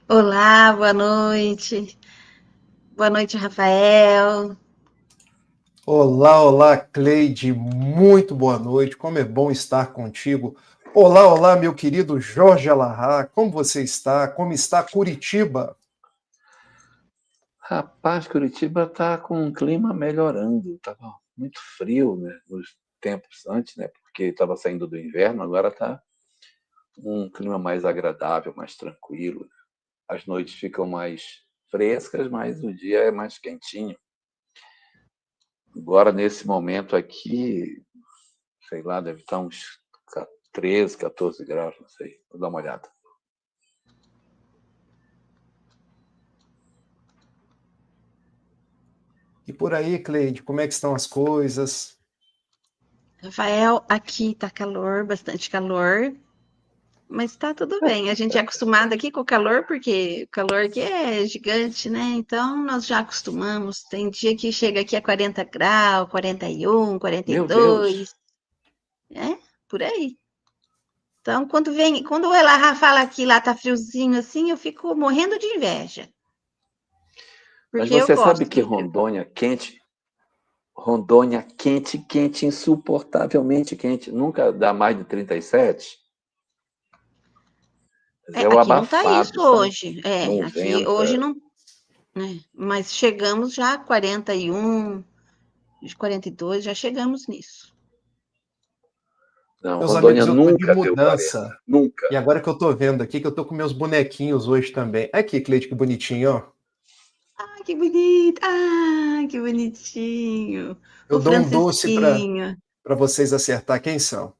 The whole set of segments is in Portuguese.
Olá, boa noite. Boa noite, Rafael. Olá, olá, Cleide, muito boa noite, como é bom estar contigo. Olá, olá, meu querido Jorge Alahá, como você está? Como está Curitiba? Rapaz, Curitiba está com um clima melhorando. Estava muito frio, né, nos tempos antes, né, porque estava saindo do inverno, agora está um clima mais agradável, mais tranquilo. As noites ficam mais frescas, mas o dia é mais quentinho. Agora, nesse momento aqui, sei lá, deve estar uns 13, 14 graus, não sei. Vou dar uma olhada. E por aí, Cleide, como é que estão as coisas? Rafael, aqui tá calor, bastante calor, mas tá tudo bem. A gente é acostumado aqui com o calor, porque o calor aqui é gigante, né? Então nós já acostumamos. Tem dia que chega aqui a 40 graus, 41, Meu Deus! 42, é por aí. Então, quando ela fala que lá tá friozinho assim, eu fico morrendo de inveja, Mas porque eu você sabe gosto que do frio. Rondônia quente, quente, insuportavelmente quente. Nunca dá mais de 37. Mas É, é o aqui não tá isso abafado, sabe? hoje. Não Aqui hoje venta. não, né? Mas chegamos já a 41, de 42, já chegamos nisso. Não, Meus Rondônia amigos, eu estou de nunca deu 40. mudança, Nunca. e agora que eu estou vendo aqui, que eu estou com meus bonequinhos hoje também. Aqui, Cleide, que bonitinho, ó. Ah, que bonito! Ah, que bonitinho! Eu O dou um doce para Francisquinho. vocês acertar quem são.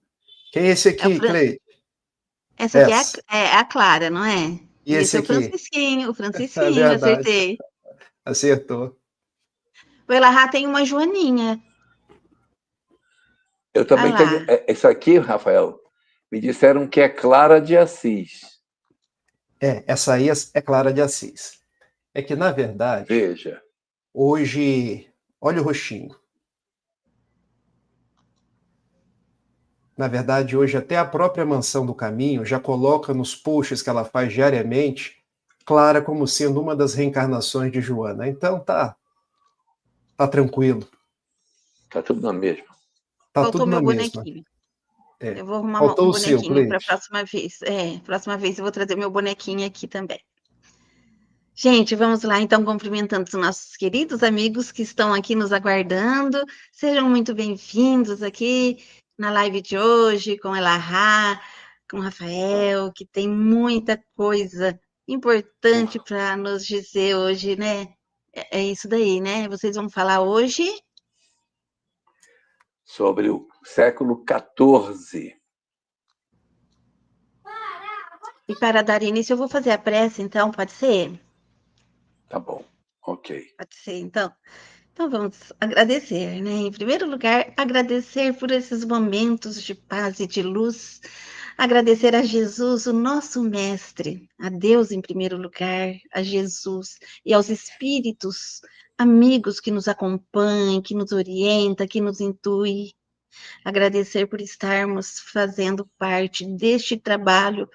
Quem é esse É o aqui, Cleide? Essa aqui é Essa. é a Clara, não é? E E esse esse é aqui? O É Francisquinho, verdade, acertei. acertou. O Elahá tem uma Joaninha. Eu Olha também tenho. lá. Isso aqui, Rafael, me disseram que é Clara de Assis. Essa aí é Clara de Assis. É que, na verdade, Veja. hoje, olha o roxinho. Na verdade, hoje até a própria Mansão do Caminho já coloca nos posts que ela faz diariamente Clara como sendo uma das reencarnações de Joana. Então tá tranquilo, Tá tudo na mesma. tá Faltou tudo na meu mesma. bonequinho. É. Eu vou arrumar Faltou um o seu, bonequinho para a Cleide. próxima vez. Próxima vez eu vou trazer meu bonequinho aqui também. Gente, vamos lá então, cumprimentando os nossos queridos amigos que estão aqui nos aguardando. Sejam muito bem-vindos aqui na live de hoje com Elahá, com o Rafael, que tem muita coisa importante para nos dizer hoje, né? É isso daí, né? Vocês vão falar hoje. Sobre o século XIV. E para dar início, eu vou fazer a prece, então, pode ser? Tá bom. Ok. Pode ser, então. Então vamos agradecer, né? Em primeiro lugar, agradecer por esses momentos de paz e de luz, agradecer a Jesus, o nosso mestre, a Deus em primeiro lugar, a Jesus e aos espíritos amigos que nos acompanham, que nos orientam, que nos intuem. Agradecer por estarmos fazendo parte deste trabalho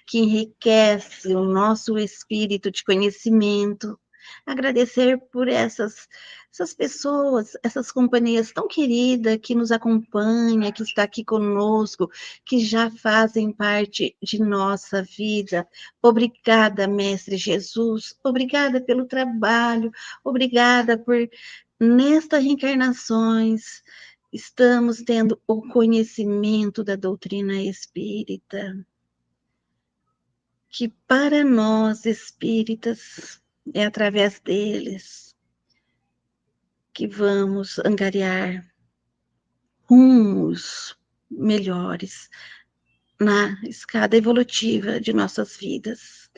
que enriquece o nosso espírito de conhecimento. Agradecer por essas pessoas, essas companhias tão queridas que nos acompanham, que está aqui conosco, que já fazem parte de nossa vida. Obrigada, Mestre Jesus. Obrigada pelo trabalho. Obrigada por nesta reencarnações estamos tendo o conhecimento da doutrina espírita, que para nós espíritas é através deles que vamos angariar rumos melhores na escada evolutiva de nossas vidas.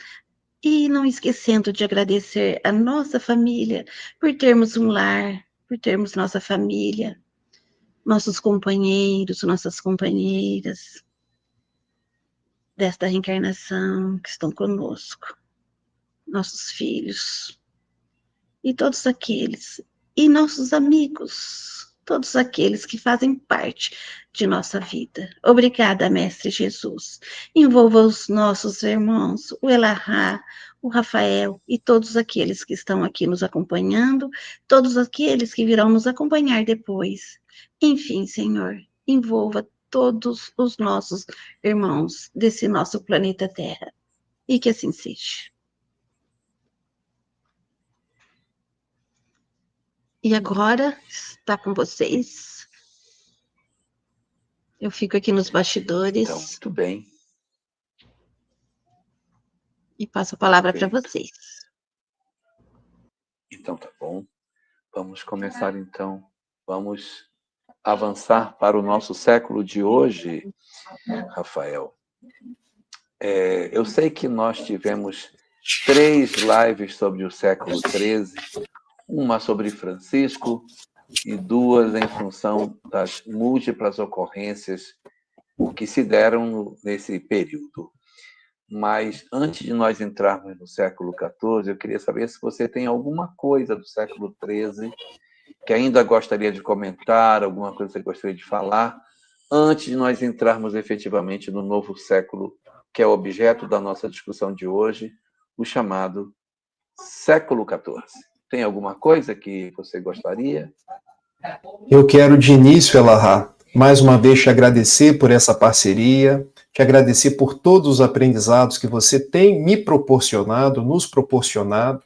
E não esquecendo de agradecer a nossa família por termos um lar, por termos nossa família, nossos companheiros, nossas companheiras desta reencarnação que estão conosco, nossos filhos e todos aqueles, e nossos amigos, todos aqueles que fazem parte de nossa vida. Obrigada, Mestre Jesus. Envolva os nossos irmãos, o Elahá, o Rafael e todos aqueles que estão aqui nos acompanhando, todos aqueles que virão nos acompanhar depois. Enfim, Senhor, envolva todos os nossos irmãos desse nosso planeta Terra. E que assim seja. E agora está com vocês. Eu fico aqui nos bastidores. Então, muito bem. E passo a palavra para vocês. Então, tá bom. Vamos começar, então. Vamos avançar para o nosso século de hoje, Rafael. Eu sei que nós tivemos 3 lives sobre o século XIII, uma sobre Francisco e 2 em função das múltiplas ocorrências que se deram nesse período. Mas, antes de nós entrarmos no século XIV, eu queria saber se você tem alguma coisa do século XIII que ainda gostaria de comentar, alguma coisa que você gostaria de falar, antes de nós entrarmos efetivamente no novo século, que é o objeto da nossa discussão de hoje, o chamado século XIV. Tem alguma coisa que você gostaria? Eu quero, de início, Elahá, mais uma vez te agradecer por essa parceria, te agradecer por todos os aprendizados que você tem me proporcionado, nos proporcionado.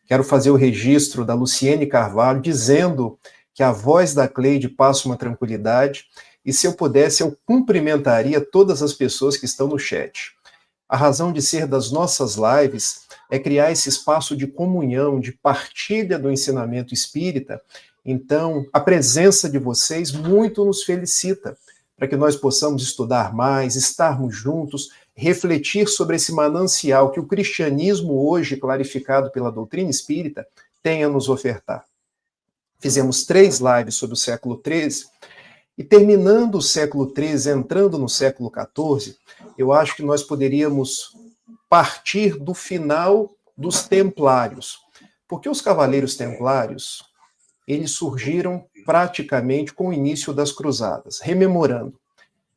Quero fazer o registro da Luciene Carvalho, dizendo que a voz da Cleide passa uma tranquilidade, e se eu pudesse, eu cumprimentaria todas as pessoas que estão no chat. A razão de ser das nossas lives é criar esse espaço de comunhão, de partilha do ensinamento espírita. Então, a presença de vocês muito nos felicita, para que nós possamos estudar mais, estarmos juntos, refletir sobre esse manancial que o cristianismo hoje, clarificado pela doutrina espírita, tem a nos ofertar. Fizemos 3 lives sobre o século XIII, e terminando o século XIII, entrando no século XIV, eu acho que nós poderíamos partir do final dos templários, porque os cavaleiros templários, eles surgiram praticamente com o início das cruzadas. Rememorando,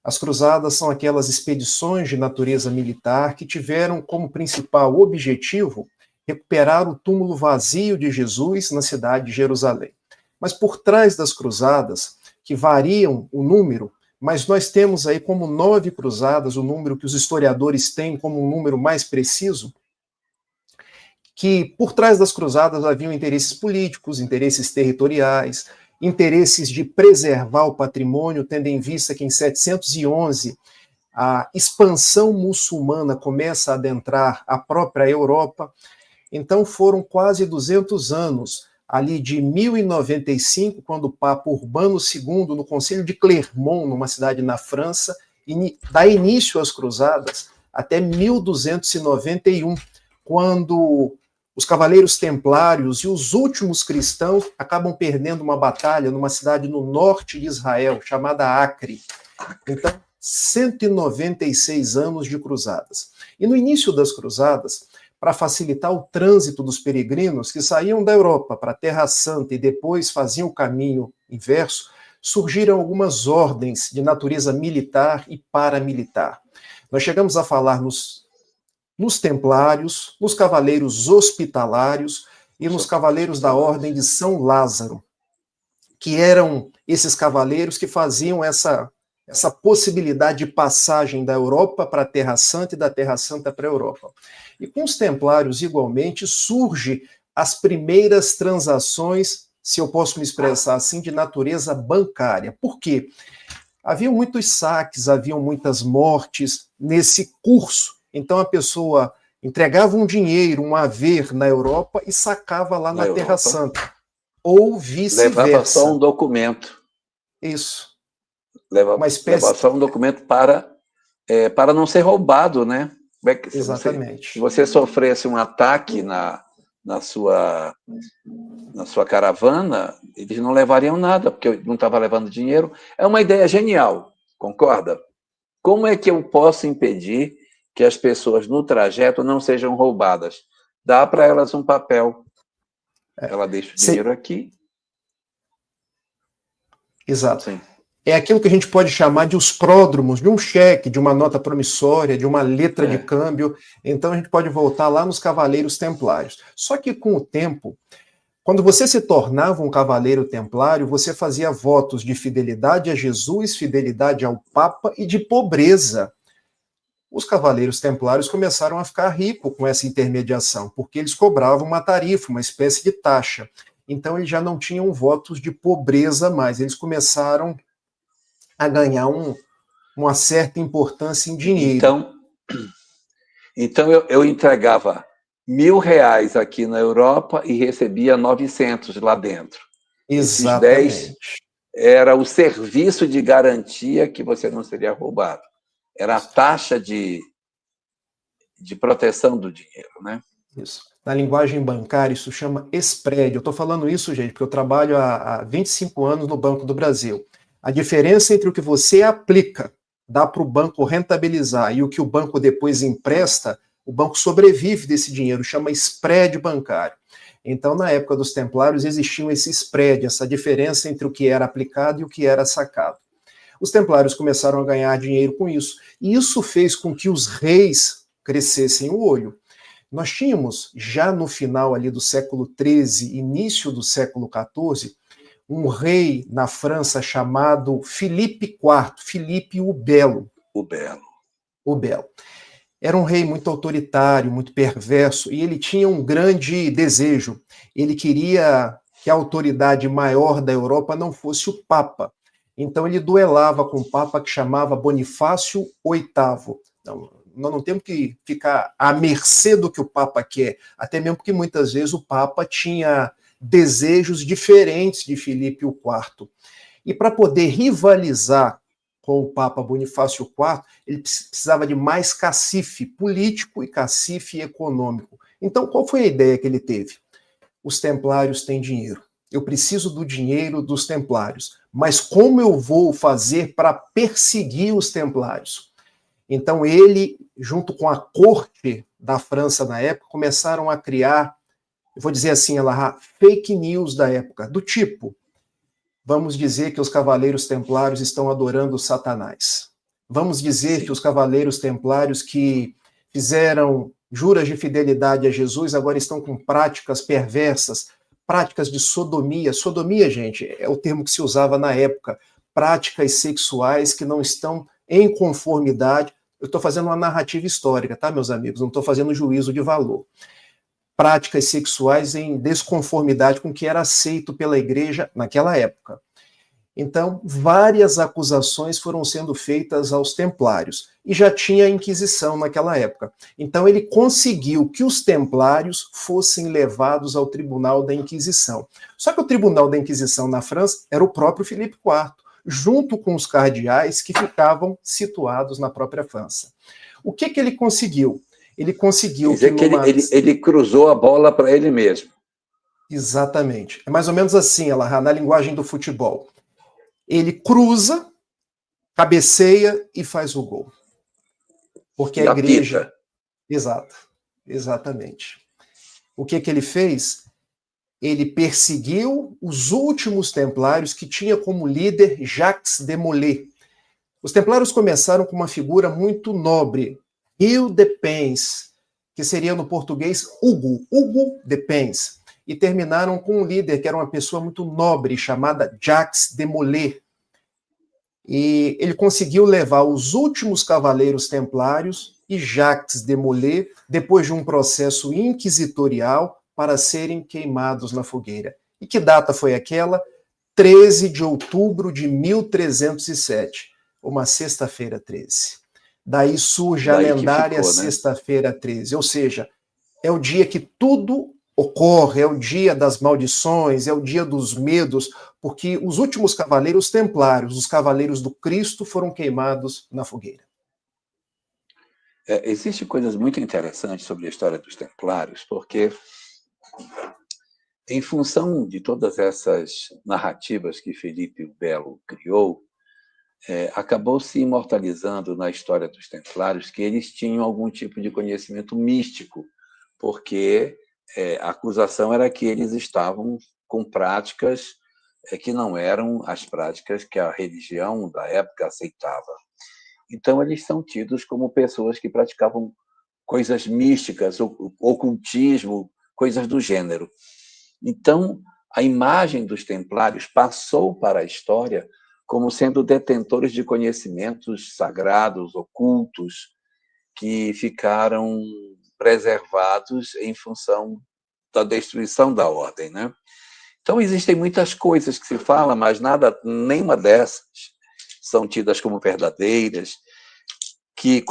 as cruzadas são aquelas expedições de natureza militar que tiveram como principal objetivo recuperar o túmulo vazio de Jesus na cidade de Jerusalém. Mas por trás das cruzadas, que variam o número, mas nós temos aí como 9 cruzadas, o número que os historiadores têm como um número mais preciso, que por trás das cruzadas haviam interesses políticos, interesses territoriais, interesses de preservar o patrimônio, tendo em vista que em 711 a expansão muçulmana começa a adentrar a própria Europa. Então foram quase 200 anos, ali de 1095, quando o Papa Urbano II, no Concílio de Clermont, numa cidade na França, dá início às cruzadas, até 1291, quando os cavaleiros templários e os últimos cristãos acabam perdendo uma batalha numa cidade no norte de Israel, chamada Acre. Então, 196 anos de cruzadas. E no início das cruzadas, para facilitar o trânsito dos peregrinos que saíam da Europa para a Terra Santa e depois faziam o caminho inverso, surgiram algumas ordens de natureza militar e paramilitar. Nós chegamos a falar nos templários, nos cavaleiros hospitalários e nos cavaleiros da Ordem de São Lázaro, que eram esses cavaleiros que faziam essa possibilidade de passagem da Europa para a Terra Santa e da Terra Santa para a Europa. E com os templários, igualmente, surgem as primeiras transações, se eu posso me expressar assim, de natureza bancária. Por quê? Haviam muitos saques, haviam muitas mortes nesse curso. Então a pessoa entregava um dinheiro, um haver na Europa e sacava lá na Terra Santa. Ou vice-versa. Levava só um documento. Isso. Levava só um documento para não ser roubado, né? Exatamente. Se você sofresse um ataque na sua caravana, eles não levariam nada, porque não estava levando dinheiro. É uma ideia genial, concorda? Como é que eu posso impedir que as pessoas no trajeto não sejam roubadas? Dá para elas um papel. Ela deixa o dinheiro aqui. Exato. Sim. É aquilo que a gente pode chamar de os pródromos de um cheque, de uma nota promissória, de uma letra de câmbio. Então a gente pode voltar lá nos cavaleiros templários. Só que com o tempo, quando você se tornava um cavaleiro templário, você fazia votos de fidelidade a Jesus, fidelidade ao Papa e de pobreza. Os cavaleiros templários começaram a ficar ricos com essa intermediação, porque eles cobravam uma tarifa, uma espécie de taxa. Então eles já não tinham votos de pobreza mais, eles começaram a ganhar uma certa importância em dinheiro. Então eu entregava R$ 1.000 aqui na Europa e recebia 900 lá dentro. Exatamente. Esses 10 era o serviço de garantia que você não seria roubado. Era a taxa de proteção do dinheiro, né? Isso. Na linguagem bancária, isso chama spread. Eu estou falando isso, gente, porque eu trabalho há 25 anos no Banco do Brasil. A diferença entre o que você aplica, dá para o banco rentabilizar, e o que o banco depois empresta, o banco sobrevive desse dinheiro, chama spread bancário. Então, na época dos templários, existia esse spread, essa diferença entre o que era aplicado e o que era sacado. Os templários começaram a ganhar dinheiro com isso, e isso fez com que os reis crescessem o olho. Nós tínhamos, já no final ali do século XIII, início do século XIV, um rei na França chamado Filipe IV, Filipe o Belo. O Belo. O Belo. Era um rei muito autoritário, muito perverso, e ele tinha um grande desejo. Ele queria que a autoridade maior da Europa não fosse o Papa. Então ele duelava com um Papa que chamava Bonifácio VIII. Então, nós não temos que ficar à mercê do que o Papa quer, até mesmo porque muitas vezes o Papa tinha desejos diferentes de Filipe IV. E para poder rivalizar com o Papa Bonifácio IV, ele precisava de mais cacife político e cacife econômico. Então, qual foi a ideia que ele teve? Os templários têm dinheiro. Eu preciso do dinheiro dos templários. Mas como eu vou fazer para perseguir os templários? Então ele, junto com a corte da França na época, começaram a criar, eu vou dizer assim, fake news da época, do tipo, vamos dizer que os cavaleiros templários estão adorando Satanás. Vamos dizer que os cavaleiros templários que fizeram juras de fidelidade a Jesus agora estão com práticas perversas, práticas de sodomia. Sodomia, gente, é o termo que se usava na época. Práticas sexuais que não estão em conformidade. Eu estou fazendo uma narrativa histórica, tá, meus amigos? Não estou fazendo juízo de valor. Práticas sexuais em desconformidade com o que era aceito pela igreja naquela época. Então, várias acusações foram sendo feitas aos templários. E já tinha a Inquisição naquela época. Então, ele conseguiu que os templários fossem levados ao Tribunal da Inquisição. Só que o Tribunal da Inquisição na França era o próprio Filipe IV, junto com os cardeais que ficavam situados na própria França. O que ele conseguiu? Ele conseguiu... Quer dizer que ele cruzou a bola para ele mesmo. Exatamente. É mais ou menos assim, na linguagem do futebol. Ele cruza, cabeceia e faz o gol. Porque a igreja... Apita. Exato, exatamente. O que ele fez? Ele perseguiu os últimos templários que tinha como líder Jacques de Molay. Os templários começaram com uma figura muito nobre, Hugh de Payens, que seria no português Hugo de Payens, e terminaram com um líder que era uma pessoa muito nobre, chamada Jacques de Molay. E ele conseguiu levar os últimos cavaleiros templários e Jacques de Molay, depois de um processo inquisitorial, para serem queimados na fogueira. E que data foi aquela? 13 de outubro de 1307, uma sexta-feira 13. Daí surge a lendária Sexta-feira 13, ou seja, é o dia que tudo ocorre, é o dia das maldições, é o dia dos medos, porque os últimos cavaleiros templários, os cavaleiros do Cristo, foram queimados na fogueira. Existem coisas muito interessantes sobre a história dos templários, porque em função de todas essas narrativas que Filipe o Belo criou, acabou se imortalizando na história dos templários que eles tinham algum tipo de conhecimento místico, porque a acusação era que eles estavam com práticas que não eram as práticas que a religião da época aceitava. Então, eles são tidos como pessoas que praticavam coisas místicas, ocultismo, coisas do gênero. Então, a imagem dos templários passou para a história como sendo detentores de conhecimentos sagrados, ocultos, que ficaram preservados em função da destruição da ordem, né? Então, existem muitas coisas que se fala, mas nenhuma dessas são tidas como verdadeiras, que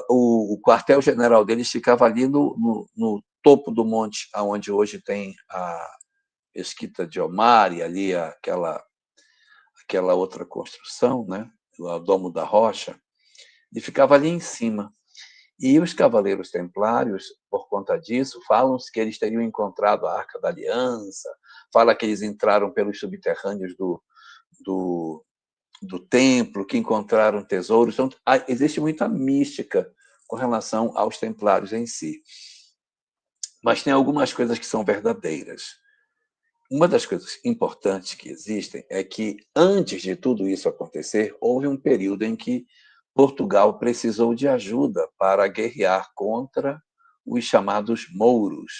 o quartel-general deles ficava ali no topo do monte, onde hoje tem a Mesquita de Omar e ali aquela outra construção, né? O Domo da Rocha, e ficava ali em cima. E os cavaleiros templários, por conta disso, falam que eles teriam encontrado a Arca da Aliança, fala que eles entraram pelos subterrâneos do templo, que encontraram tesouros. Então, existe muita mística com relação aos templários em si. Mas tem algumas coisas que são verdadeiras. Uma das coisas importantes que existem é que, antes de tudo isso acontecer, houve um período em que Portugal precisou de ajuda para guerrear contra os chamados mouros,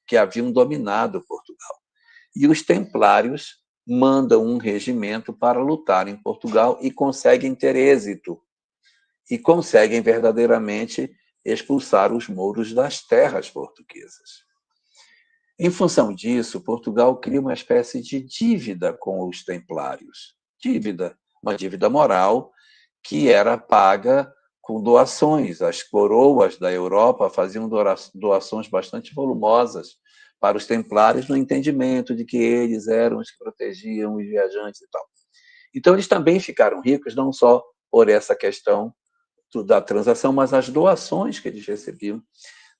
que haviam dominado Portugal. E os templários mandam um regimento para lutar em Portugal e conseguem ter êxito. E conseguem verdadeiramente expulsar os mouros das terras portuguesas. Em função disso, Portugal cria uma espécie de dívida com os templários. Uma dívida moral que era paga com doações. As coroas da Europa faziam doações bastante volumosas para os templários, no entendimento de que eles eram os que protegiam os viajantes e tal. Então, eles também ficaram ricos, não só por essa questão da transação, mas as doações que eles recebiam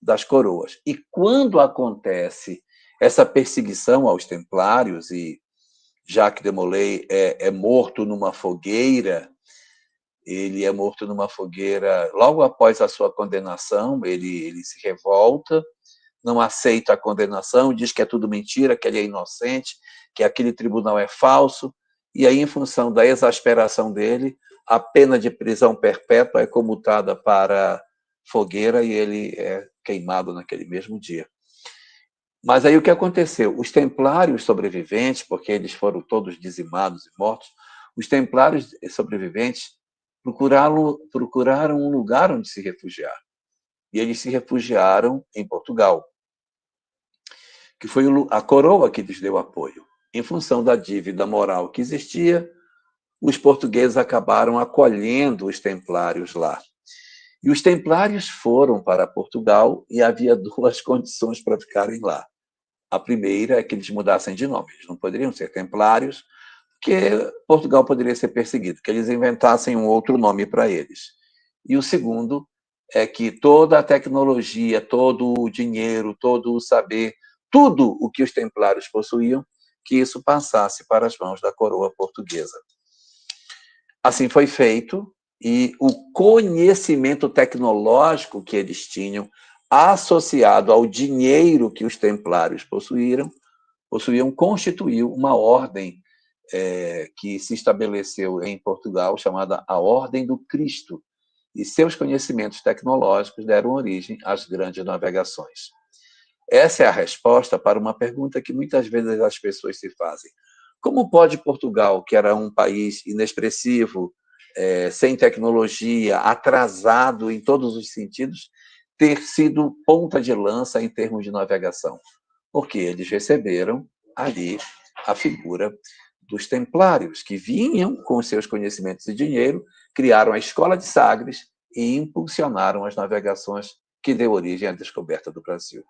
das coroas. E quando acontece essa perseguição aos templários, e Jacques de Molay é morto numa fogueira, ele é morto numa fogueira logo após a sua condenação, ele se revolta, não aceita a condenação, diz que é tudo mentira, que ele é inocente, que aquele tribunal é falso, e aí, em função da exasperação dele, a pena de prisão perpétua é comutada para fogueira e ele é queimado naquele mesmo dia. Mas aí o que aconteceu? Os templários sobreviventes, porque eles foram todos dizimados e mortos, os templários sobreviventes procuraram um lugar onde se refugiar. E eles se refugiaram em Portugal, que foi a coroa que lhes deu apoio. Em função da dívida moral que existia, os portugueses acabaram acolhendo os templários lá. E os templários foram para Portugal e havia duas condições para ficarem lá. A primeira é que eles mudassem de nome. Eles não poderiam ser templários, porque Portugal poderia ser perseguido, que eles inventassem um outro nome para eles. E o segundo é que toda a tecnologia, todo o dinheiro, todo o saber, tudo o que os templários possuíam, que isso passasse para as mãos da coroa portuguesa. Assim foi feito, e o conhecimento tecnológico que eles tinham, associado ao dinheiro que os templários possuíam, constituiu uma ordem que se estabeleceu em Portugal, chamada a Ordem do Cristo, e seus conhecimentos tecnológicos deram origem às grandes navegações. Essa é a resposta para uma pergunta que muitas vezes as pessoas se fazem. Como pode Portugal, que era um país inexpressivo, sem tecnologia, atrasado em todos os sentidos, ter sido ponta de lança em termos de navegação? Porque eles receberam ali a figura dos templários, que vinham com seus conhecimentos e dinheiro, criaram a Escola de Sagres e impulsionaram as navegações que deu origem à descoberta do Brasil.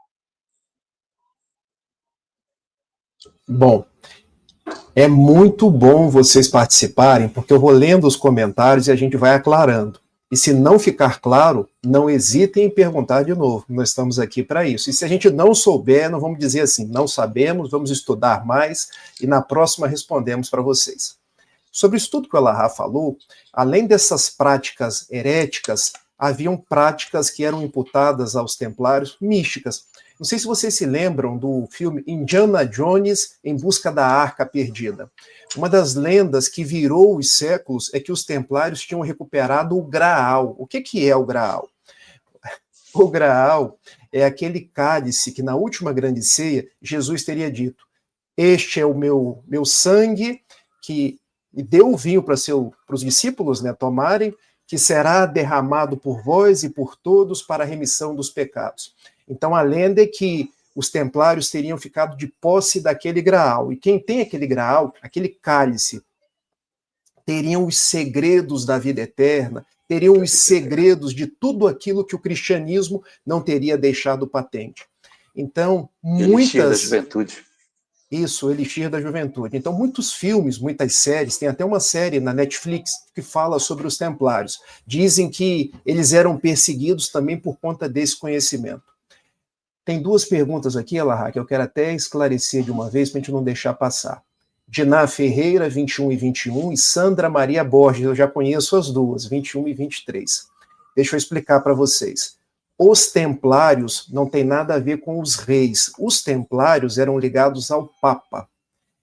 Bom, é muito bom vocês participarem, porque eu vou lendo os comentários e a gente vai aclarando. E se não ficar claro, não hesitem em perguntar de novo. Nós estamos aqui para isso. E se a gente não souber, não vamos dizer assim, não sabemos, vamos estudar mais e na próxima respondemos para vocês. Sobre isso tudo que o Elahá falou, além dessas práticas heréticas, haviam práticas que eram imputadas aos templários místicas. Não sei se vocês se lembram do filme Indiana Jones em Busca da Arca Perdida. Uma das lendas que virou os séculos é que os templários tinham recuperado o Graal. O que é o Graal? O Graal é aquele cálice que na última grande ceia Jesus teria dito: este é o meu sangue, que deu o vinho para os discípulos, né, tomarem, que será derramado por vós e por todos para a remissão dos pecados. Então a lenda é que os templários teriam ficado de posse daquele Graal. E quem tem aquele Graal, aquele cálice, teriam os segredos da vida eterna, teriam os segredos de tudo aquilo que o cristianismo não teria deixado patente. Então, Elixir da juventude. Isso, o Elixir da Juventude. Então, muitos filmes, muitas séries, tem até uma série na Netflix que fala sobre os templários. Dizem que eles eram perseguidos também por conta desse conhecimento. Tem duas perguntas aqui, Elahá, que eu quero até esclarecer de uma vez para a gente não deixar passar. Diná Ferreira, 21 e 21, e Sandra Maria Borges, eu já conheço as duas, 21 e 23. Deixa eu explicar para vocês. Os templários não tem nada a ver com os reis. Os templários eram ligados ao Papa.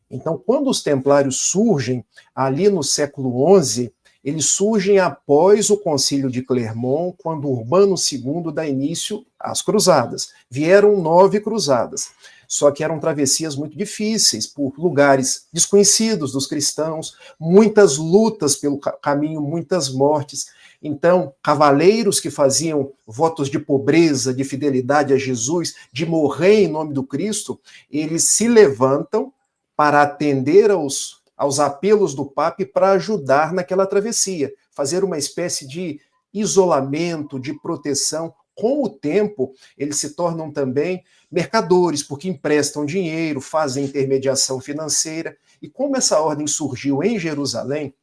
Então, quando os templários surgem, ali no século XI, eles surgem após o Concílio de Clermont, quando Urbano II dá início às cruzadas. Vieram 9 cruzadas, só que eram travessias muito difíceis, por lugares desconhecidos dos cristãos, muitas lutas pelo caminho, muitas mortes. Então, cavaleiros que faziam votos de pobreza, de fidelidade a Jesus, de morrer em nome do Cristo, eles se levantam para atender aos apelos do Papa e para ajudar naquela travessia, fazer uma espécie de isolamento, de proteção. Com o tempo, eles se tornam também mercadores, porque emprestam dinheiro, fazem intermediação financeira. E como essa ordem surgiu em Jerusalém,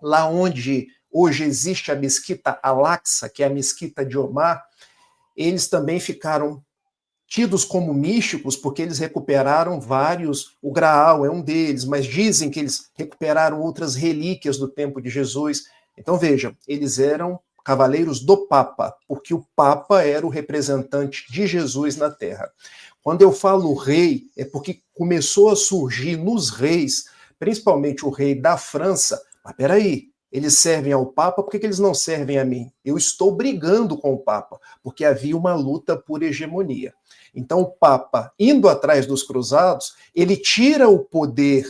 lá onde hoje existe a Mesquita Al-Aqsa, que é a Mesquita de Omar, eles também ficaram tidos como místicos, porque eles recuperaram vários, o Graal é um deles, mas dizem que eles recuperaram outras relíquias do tempo de Jesus. Então vejam, eles eram cavaleiros do Papa, porque o Papa era o representante de Jesus na Terra. Quando eu falo rei, é porque começou a surgir nos reis, principalmente o rei da França, mas peraí, eles servem ao Papa, por que eles não servem a mim? Eu estou brigando com o Papa, porque havia uma luta por hegemonia. Então o Papa, indo atrás dos cruzados, ele tira o poder,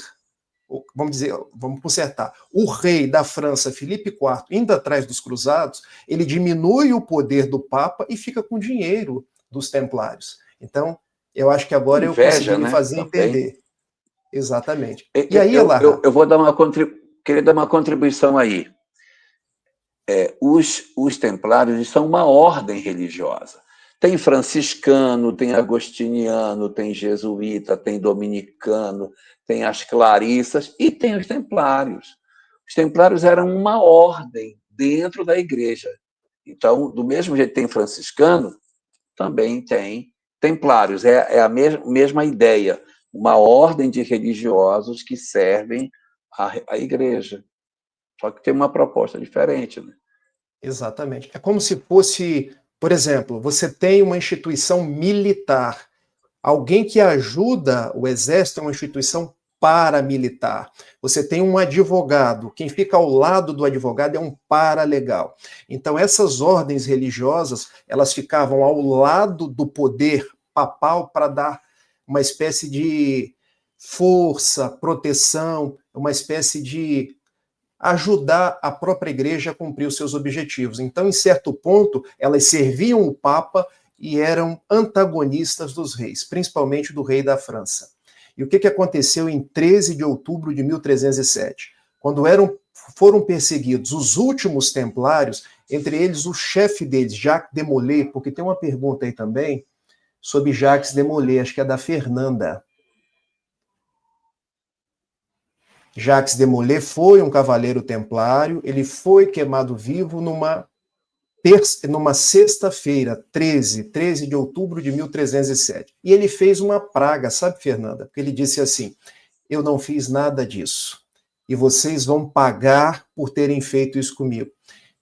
vamos dizer, vamos consertar, o rei da França, Filipe IV, indo atrás dos cruzados, ele diminui o poder do Papa e fica com o dinheiro dos templários. Então, eu acho que agora Inveja, eu consegui me fazer também entender. Exatamente. E aí, eu vou dar queria dar uma contribuição aí. Os templários são uma ordem religiosa. Tem franciscano, tem agostiniano, tem jesuíta, tem dominicano, tem as clarissas e tem os templários. Os templários eram uma ordem dentro da igreja. Então, do mesmo jeito que tem franciscano, também tem templários. É a mesma ideia. Uma ordem de religiosos que servem à igreja. Só que tem uma proposta diferente, né? Exatamente. É como se fosse, por exemplo, você tem uma instituição militar. Alguém que ajuda o exército é uma instituição paramilitar. Você tem um advogado. Quem fica ao lado do advogado é um paralegal. Então, essas ordens religiosas, elas ficavam ao lado do poder papal para dar uma espécie de força, proteção, uma espécie de ajudar a própria igreja a cumprir os seus objetivos. Então, em certo ponto, elas serviam o Papa e eram antagonistas dos reis, principalmente do rei da França. E o que aconteceu em 13 de outubro de 1307? Quando foram perseguidos os últimos templários, entre eles o chefe deles, Jacques de Molay, porque tem uma pergunta aí também sobre Jacques de Molay, acho que é da Fernanda. Jacques de Molay foi um cavaleiro templário, ele foi queimado vivo numa sexta-feira, 13 de outubro de 1307. E ele fez uma praga, sabe, Fernanda? Porque ele disse assim: eu não fiz nada disso, e vocês vão pagar por terem feito isso comigo.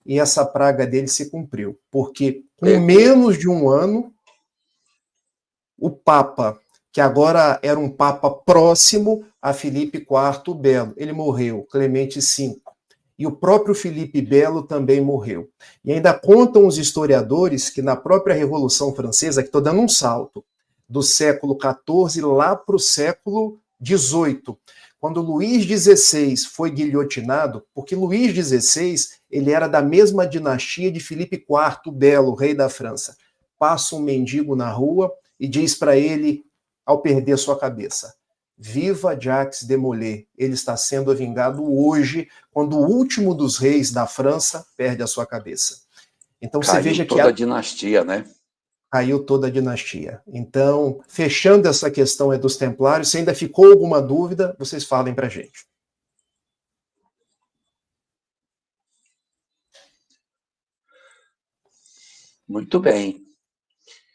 E essa praga dele se cumpriu, porque com menos de um ano, o Papa, que agora era um Papa próximo a Filipe IV o Belo. Ele morreu, Clemente V. E o próprio Filipe Belo também morreu. E ainda contam os historiadores que na própria Revolução Francesa, que estou dando um salto, do século XIV lá para o século XVIII, quando Luís XVI foi guilhotinado, porque Luís XVI ele era da mesma dinastia de Filipe IV o Belo, rei da França. Passa um mendigo na rua e diz para ele, ao perder sua cabeça: viva Jacques de Molay, ele está sendo vingado hoje, quando o último dos reis da França perde a sua cabeça. Então você veja que toda a dinastia, né? Caiu toda a dinastia. Então, fechando essa questão dos templários, se ainda ficou alguma dúvida, vocês falem para a gente. Muito bem.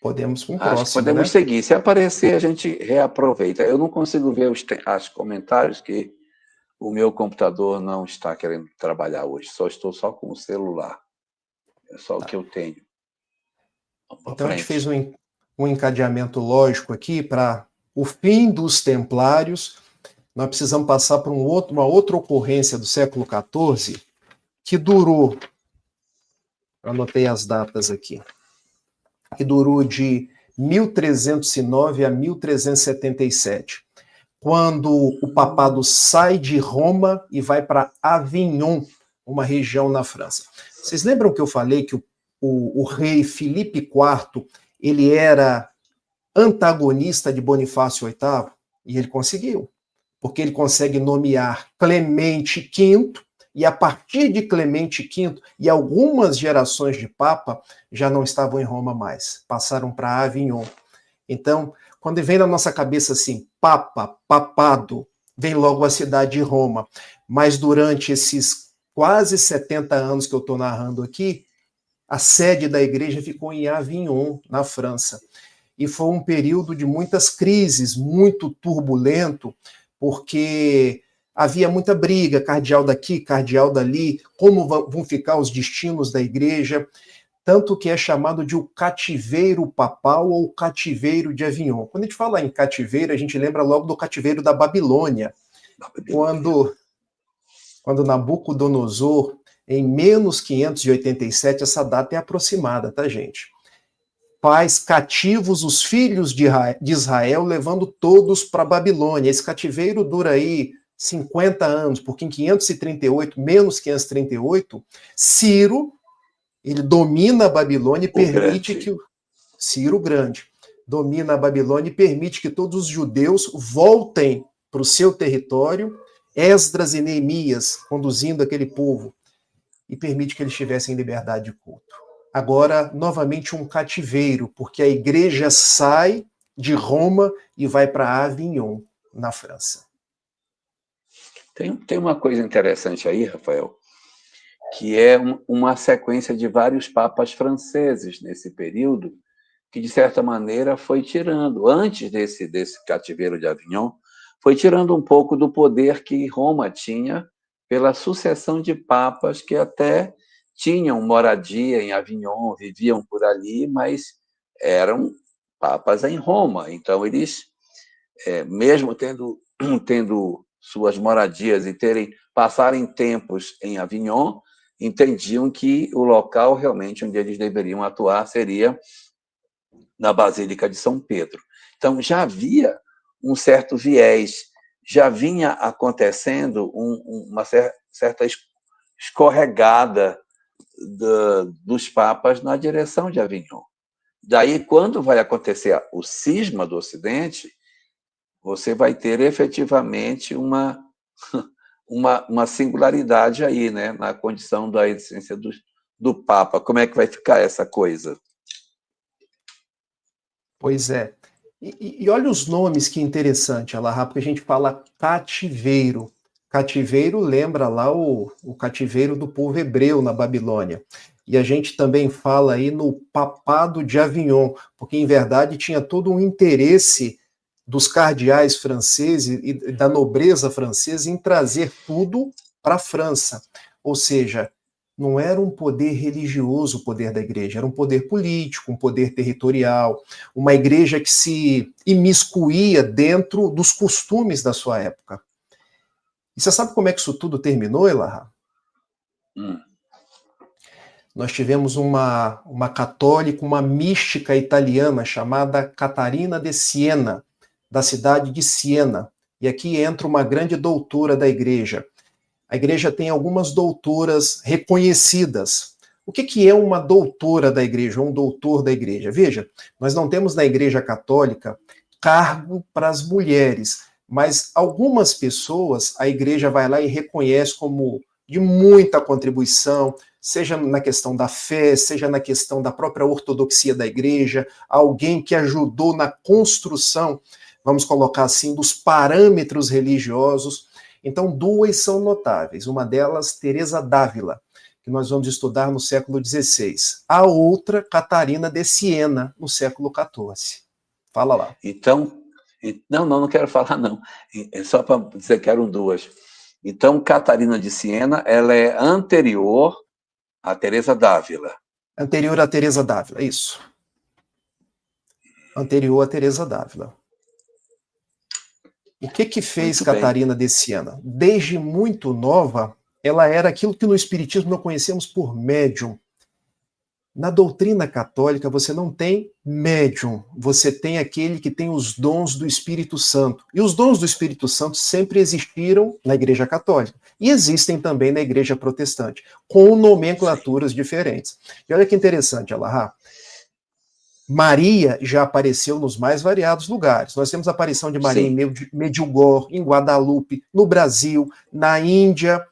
Podemos para um Acho próximo, que podemos né? seguir. Se aparecer, a gente reaproveita. Eu não consigo ver os comentários, que o meu computador não está querendo trabalhar hoje. Estou só com o celular. É só o que eu tenho. Então, a gente fez um encadeamento lógico aqui para o fim dos templários. Nós precisamos passar por uma outra ocorrência do século XIV, que durou, anotei as datas aqui, que durou de 1309 a 1377, quando o papado sai de Roma e vai para Avignon, uma região na França. Vocês lembram que eu falei que o rei Filipe IV ele era antagonista de Bonifácio VIII? E ele conseguiu, porque ele consegue nomear Clemente V, e a partir de Clemente V, e algumas gerações de Papa já não estavam em Roma mais, passaram para Avignon. Então, quando vem na nossa cabeça assim, Papa, papado, vem logo a cidade de Roma. Mas durante esses quase 70 anos que eu estou narrando aqui, a sede da igreja ficou em Avignon, na França. E foi um período de muitas crises, muito turbulento, porque havia muita briga, cardeal daqui, cardeal dali, como vão ficar os destinos da igreja, tanto que é chamado de o cativeiro papal ou o cativeiro de Avignon. Quando a gente fala em cativeiro, a gente lembra logo do cativeiro da Babilônia, quando Nabucodonosor, em menos 587, essa data é aproximada, tá, gente? Faz cativos os filhos de Israel, levando todos para a Babilônia. Esse cativeiro dura aí 50 anos, porque em 538, menos 538, Ciro, ele domina a Babilônia e permite que Ciro Grande domina a Babilônia e permite que todos os judeus voltem para o seu território, Esdras e Neemias conduzindo aquele povo, e permite que eles tivessem liberdade de culto. Agora, novamente, um cativeiro, porque a igreja sai de Roma e vai para Avignon, na França. Tem uma coisa interessante aí, Rafael, que é uma sequência de vários papas franceses nesse período, que, de certa maneira, foi tirando, antes desse cativeiro de Avignon, foi tirando um pouco do poder que Roma tinha pela sucessão de papas que até tinham moradia em Avignon, viviam por ali, mas eram papas em Roma. Então, eles, mesmo tendo suas moradias e passarem tempos em Avignon, entendiam que o local realmente onde eles deveriam atuar seria na Basílica de São Pedro. Então, já havia um certo viés, já vinha acontecendo uma certa escorregada dos papas na direção de Avignon. Daí, quando vai acontecer o cisma do Ocidente, você vai ter efetivamente uma singularidade aí, né, na condição da existência do Papa. Como é que vai ficar essa coisa? Pois é. E olha os nomes, que interessante, Alahá, porque a gente fala cativeiro. Cativeiro lembra lá o cativeiro do povo hebreu na Babilônia. E a gente também fala aí no papado de Avignon, porque em verdade tinha todo um interesse dos cardeais franceses e da nobreza francesa em trazer tudo para a França. Ou seja, não era um poder religioso o poder da igreja, era um poder político, um poder territorial, uma igreja que se imiscuía dentro dos costumes da sua época. E você sabe como é que isso tudo terminou, Elahá? Nós tivemos uma católica, uma mística italiana chamada Catarina de Siena, da cidade de Siena. E aqui entra uma grande doutora da igreja. A igreja tem algumas doutoras reconhecidas. O que é uma doutora da igreja, ou um doutor da igreja? Veja, nós não temos na igreja católica cargo para as mulheres, mas algumas pessoas a igreja vai lá e reconhece como de muita contribuição, seja na questão da fé, seja na questão da própria ortodoxia da igreja, alguém que ajudou na construção, vamos colocar assim, dos parâmetros religiosos. Então, duas são notáveis. Uma delas, Teresa d'Ávila, que nós vamos estudar no século XVI. A outra, Catarina de Siena, no século XIV. Fala lá. Então, não quero falar, não. É só para dizer que eram duas. Então, Catarina de Siena, ela é anterior a Teresa d'Ávila. Anterior a Teresa d'Ávila, isso. Anterior a Teresa d'Ávila. O que fez Catarina de Siena? Desde muito nova, ela era aquilo que no Espiritismo nós conhecemos por médium. Na doutrina católica, você não tem médium, você tem aquele que tem os dons do Espírito Santo. E os dons do Espírito Santo sempre existiram na Igreja Católica. E existem também na Igreja Protestante, com nomenclaturas diferentes. E olha que interessante, Elahá. Maria já apareceu nos mais variados lugares. Nós temos a aparição de Maria em Medjugorje, em Guadalupe, no Brasil, na Índia,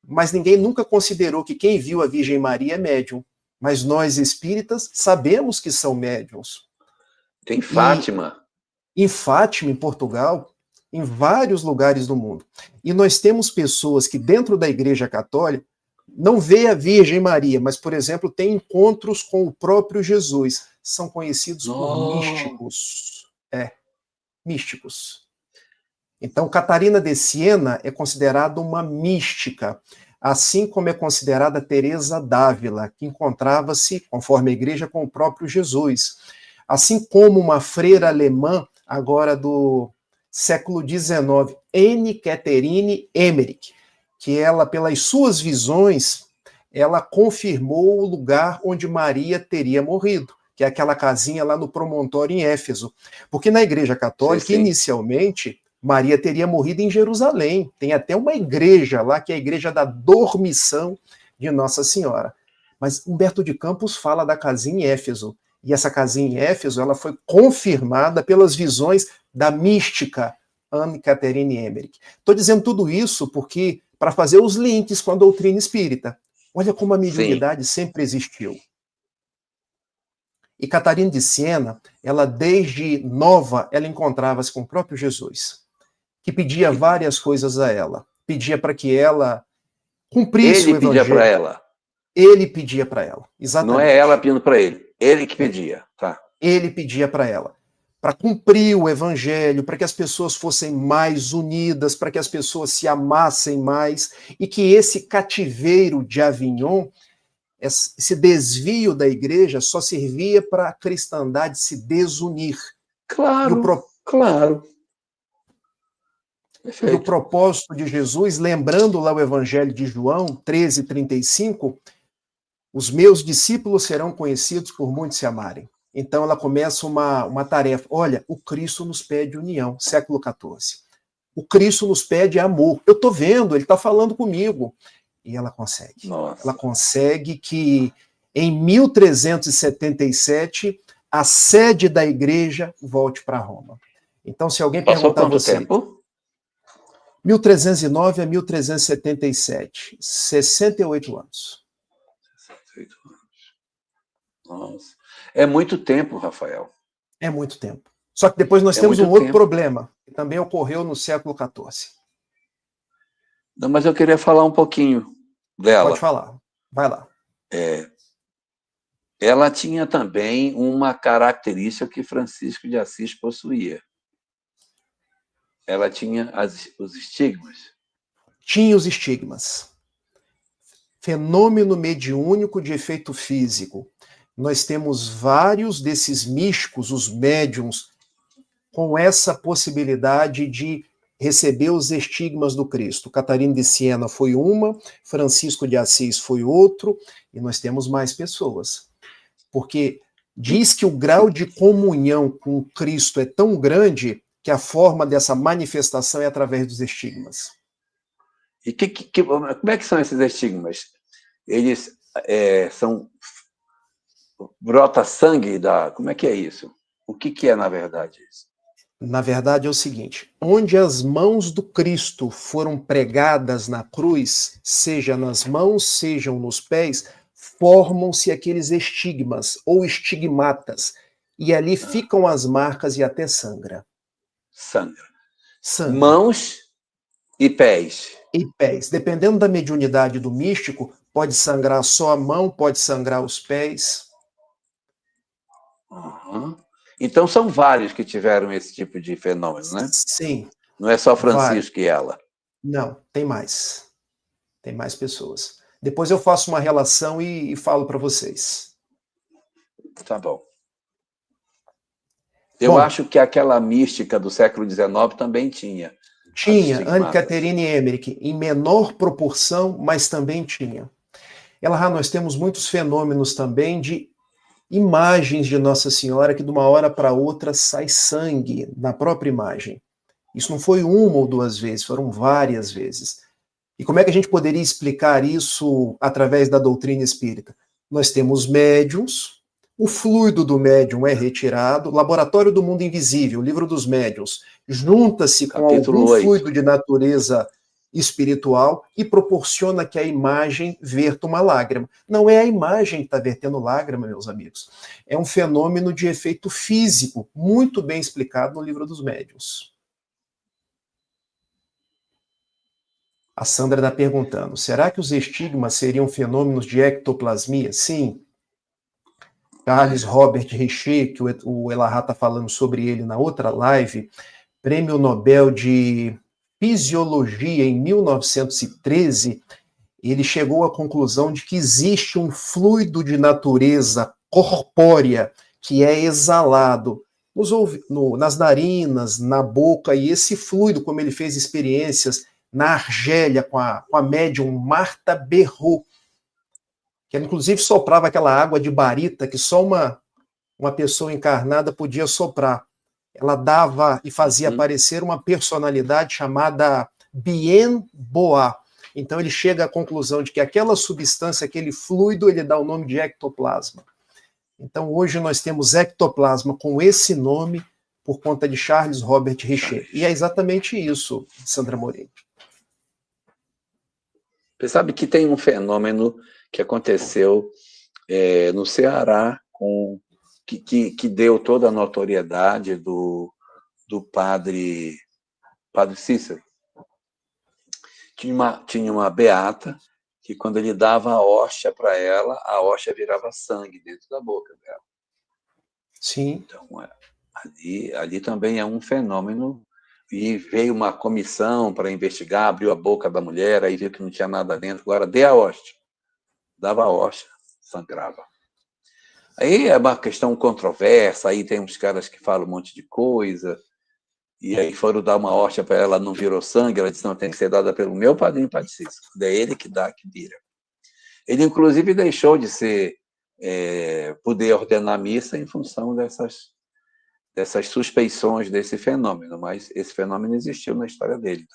mas ninguém nunca considerou que quem viu a Virgem Maria é médium. Mas nós, espíritas, sabemos que são médiums. Tem Fátima. Em Fátima, em Portugal, em vários lugares do mundo. E nós temos pessoas que dentro da Igreja Católica não vê a Virgem Maria, mas, por exemplo, tem encontros com o próprio Jesus. São conhecidos por místicos. Místicos. Então, Catarina de Siena é considerada uma mística, assim como é considerada Teresa d'Ávila, que encontrava-se, conforme a igreja, com o próprio Jesus. Assim como uma freira alemã, agora do século XIX, Anne Catherine Emmerich, que ela, pelas suas visões, ela confirmou o lugar onde Maria teria morrido, que é aquela casinha lá no promontório em Éfeso. Porque na Igreja Católica, inicialmente, Maria teria morrido em Jerusalém. Tem até uma igreja lá, que é a Igreja da Dormição de Nossa Senhora. Mas Humberto de Campos fala da casinha em Éfeso. E essa casinha em Éfeso, ela foi confirmada pelas visões da mística Anne Catherine Emmerich. Estou dizendo tudo isso porque para fazer os links com a doutrina espírita. Olha como a mediunidade sempre existiu. E Catarina de Siena, ela desde nova, ela encontrava-se com o próprio Jesus, que pedia várias coisas a ela. Pedia para que ela cumprisse o evangelho. Ele pedia para ela. Ele pedia para ela, exatamente. Não é ela pedindo para ele, ele que pedia. Tá. Ele pedia para ela. Para cumprir o evangelho, para que as pessoas fossem mais unidas, para que as pessoas se amassem mais, e que esse cativeiro de Avignon, esse desvio da igreja, só servia para a cristandade se desunir. Claro, claro. E o propósito de Jesus, lembrando lá o evangelho de João 13:35, os meus discípulos serão conhecidos por muitos se amarem. Então ela começa uma tarefa. Olha, o Cristo nos pede união, século XIV. O Cristo nos pede amor. Eu estou vendo, ele está falando comigo. E ela consegue. Nossa. Ela consegue que em 1377 a sede da igreja volte para Roma. Então, se alguém perguntar a você... tempo? 1309 a 1377. 68 anos. 68 anos. Nossa. É muito tempo, Rafael. É muito tempo. Só que depois nós temos um outro problema, que também ocorreu no século XIV. Não, mas eu queria falar um pouquinho dela. Pode falar. Vai lá. Ela tinha também uma característica que Francisco de Assis possuía. Ela tinha os estigmas. Tinha os estigmas. Fenômeno mediúnico de efeito físico. Nós temos vários desses místicos, os médiums, com essa possibilidade de receber os estigmas do Cristo. Catarina de Siena foi uma, Francisco de Assis foi outro, e nós temos mais pessoas. Porque diz que o grau de comunhão com Cristo é tão grande que a forma dessa manifestação é através dos estigmas. E como é que são esses estigmas? Eles são... brota sangue da... Como é que é isso? O que é, na verdade, isso? Na verdade é o seguinte, onde as mãos do Cristo foram pregadas na cruz, seja nas mãos, sejam nos pés, formam-se aqueles estigmas ou estigmatas, e ali ficam as marcas e até sangra. Sangra. Sangra. Mãos e pés. E pés. Dependendo da mediunidade do místico, pode sangrar só a mão, pode sangrar os pés. Uhum. Então são vários que tiveram esse tipo de fenômeno, né? Sim. Não é só Francisco e ela. Não, tem mais. Tem mais pessoas. Depois eu faço uma relação e falo para vocês. Tá bom. Eu acho que aquela mística do século XIX também tinha. Tinha, Anne-Catherine Emmerich, em menor proporção, mas também tinha. Nós temos muitos fenômenos também de imagens de Nossa Senhora que de uma hora para outra sai sangue na própria imagem. Isso não foi uma ou duas vezes, foram várias vezes. E como é que a gente poderia explicar isso através da doutrina espírita? Nós temos médiums, o fluido do médium é retirado, Laboratório do Mundo Invisível, Livro dos Médiuns, junta-se com algum fluido de natureza espiritual e proporciona que a imagem verta uma lágrima. Não é a imagem que está vertendo lágrima, meus amigos. É um fenômeno de efeito físico, muito bem explicado no Livro dos Médiuns. A Sandra está perguntando, será que os estigmas seriam fenômenos de ectoplasmia? Sim. Charles Robert Richer, que o Elahá está falando sobre ele na outra live, Prêmio Nobel de Fisiologia em 1913, ele chegou à conclusão de que existe um fluido de natureza corpórea que é exalado nas narinas, na boca, e esse fluido, como ele fez experiências na Argélia com a médium Martha Berrault, que ela, inclusive, soprava aquela água de barita que só uma pessoa encarnada podia soprar. Ela dava e fazia aparecer uma personalidade chamada Bien Boa. Então ele chega à conclusão de que aquela substância, aquele fluido, ele dá o nome de ectoplasma. Então hoje nós temos ectoplasma com esse nome por conta de Charles Robert Richer. E é exatamente isso, Sandra Moreira. Você sabe que tem um fenômeno que aconteceu no Ceará, que deu toda a notoriedade do padre Cícero. Tinha uma beata que, quando ele dava a hóstia para ela, a hóstia virava sangue dentro da boca dela. Sim. Então, ali também é um fenômeno. E veio uma comissão para investigar, abriu a boca da mulher, aí viu que não tinha nada dentro, agora dê a hóstia. Dava a hóstia, sangrava. Aí é uma questão controversa, aí tem uns caras que falam um monte de coisa, e aí foram dar uma hóstia para ela, não virou sangue, ela disse, não, tem que ser dada pelo meu padrinho Padre Cícero, é ele que dá, que vira. Ele, inclusive, deixou de poder ordenar missa em função dessas suspeições desse fenômeno, mas esse fenômeno existiu na história dele.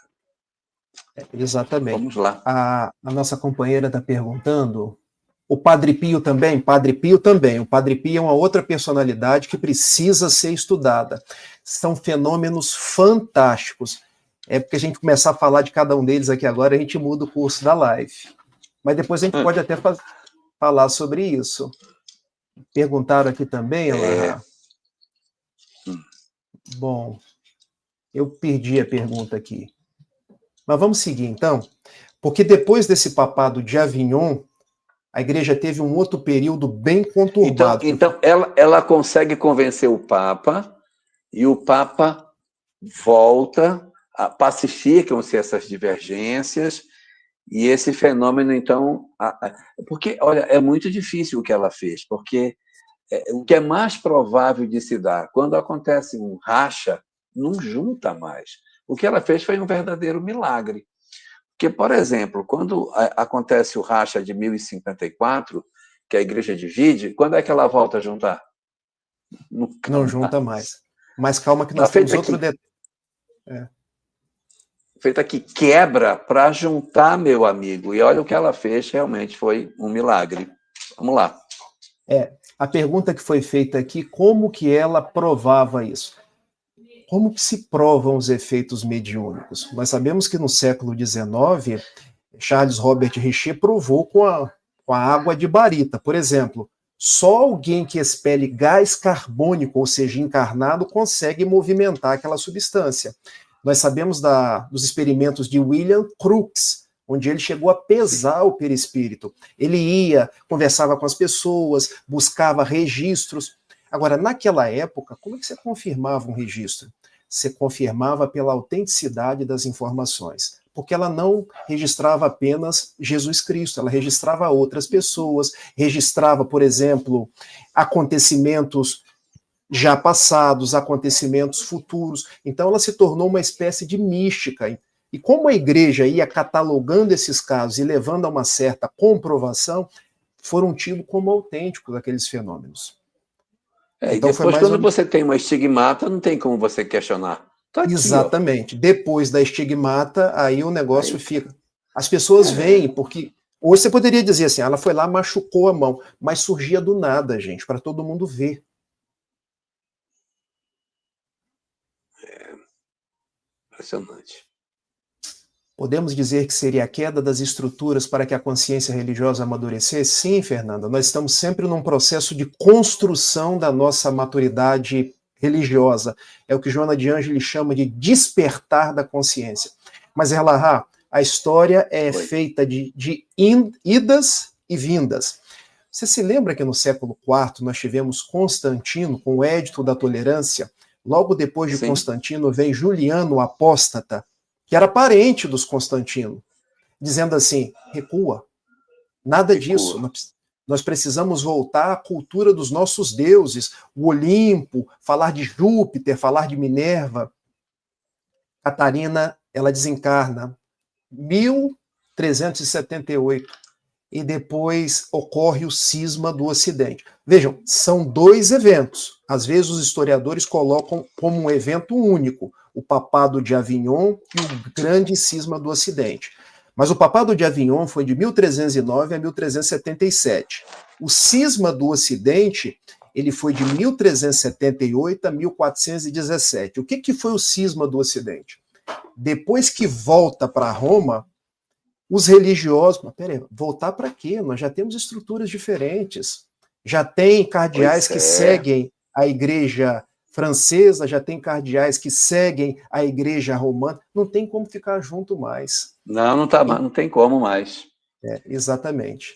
Exatamente. Vamos lá. A nossa companheira está perguntando, o Padre Pio também? Padre Pio também. O Padre Pio é uma outra personalidade que precisa ser estudada. São fenômenos fantásticos. É porque a gente começar a falar de cada um deles aqui agora, a gente muda o curso da live. Mas depois a gente pode até falar sobre isso. Perguntaram aqui também, Elahá. Bom, eu perdi a pergunta aqui. Mas vamos seguir, então. Porque depois desse papado de Avignon, a igreja teve um outro período bem conturbado. Então ela consegue convencer o Papa, e o Papa volta, pacificam-se essas divergências, E esse fenômeno, então, porque, olha, é muito difícil o que ela fez, porque o que é mais provável de se dar, quando acontece um racha, não junta mais. O que ela fez foi um verdadeiro milagre. Porque, por exemplo, quando acontece o racha de 1054, que a igreja divide, quando é que ela volta a juntar? Nunca Não junta mais. mais. Mas calma que Tá nós temos outro detalhe. Feita que quebra para juntar, meu amigo. E olha o que ela fez, realmente foi um milagre. Vamos lá. A pergunta que foi feita aqui, como que ela provava isso? Como que se provam os efeitos mediúnicos? Nós sabemos que no século XIX, Charles Robert Richer provou com a água de barita. Por exemplo, só alguém que expele gás carbônico, ou seja, encarnado, consegue movimentar aquela substância. Nós sabemos dos experimentos de William Crookes, onde ele chegou a pesar o perispírito. Ele ia, conversava com as pessoas, buscava registros. Agora, naquela época, como é que você confirmava um registro? Você confirmava pela autenticidade das informações, porque ela não registrava apenas Jesus Cristo, ela registrava outras pessoas, registrava, por exemplo, acontecimentos já passados, acontecimentos futuros. Então ela se tornou uma espécie de mística. E como a igreja ia catalogando esses casos e levando a uma certa comprovação, foram tidos como autênticos aqueles fenômenos. E Então foi depois, mais quando você tem uma estigmata, não tem como você questionar. Tá aqui, exatamente. Ó. Depois da estigmata, aí o negócio fica. As pessoas veem, porque hoje você poderia dizer assim, ela foi lá, machucou a mão, mas surgia do nada, gente, para todo mundo ver. Impressionante. Podemos dizer que seria a queda das estruturas para que a consciência religiosa amadurecesse? Sim, Fernanda, nós estamos sempre num processo de construção da nossa maturidade religiosa. É o que Joana de Ângeles chama de despertar da consciência. Mas, Elahá, a história é feita de idas e vindas. Você se lembra que no século IV nós tivemos Constantino com o Édito da Tolerância? Logo depois de Constantino vem Juliano o Apóstata, que era parente dos Constantino, dizendo assim, recua, nada disso, nós precisamos voltar à cultura dos nossos deuses, o Olimpo, falar de Júpiter, falar de Minerva. Catarina, ela desencarna 1378, e depois ocorre o cisma do Ocidente. Vejam, são dois eventos. Às vezes os historiadores colocam como um evento único, o papado de Avignon e o grande cisma do Ocidente. Mas o papado de Avignon foi de 1309 a 1377. O cisma do Ocidente, ele foi de 1378 a 1417. O que foi o cisma do Ocidente? Depois que volta para Roma, os religiosos, mas peraí, voltar para quê? Nós já temos estruturas diferentes. Já tem cardeais que seguem a igreja francesa, já tem cardeais que seguem a igreja romana. Não tem como ficar junto mais. Não tem como mais. Exatamente.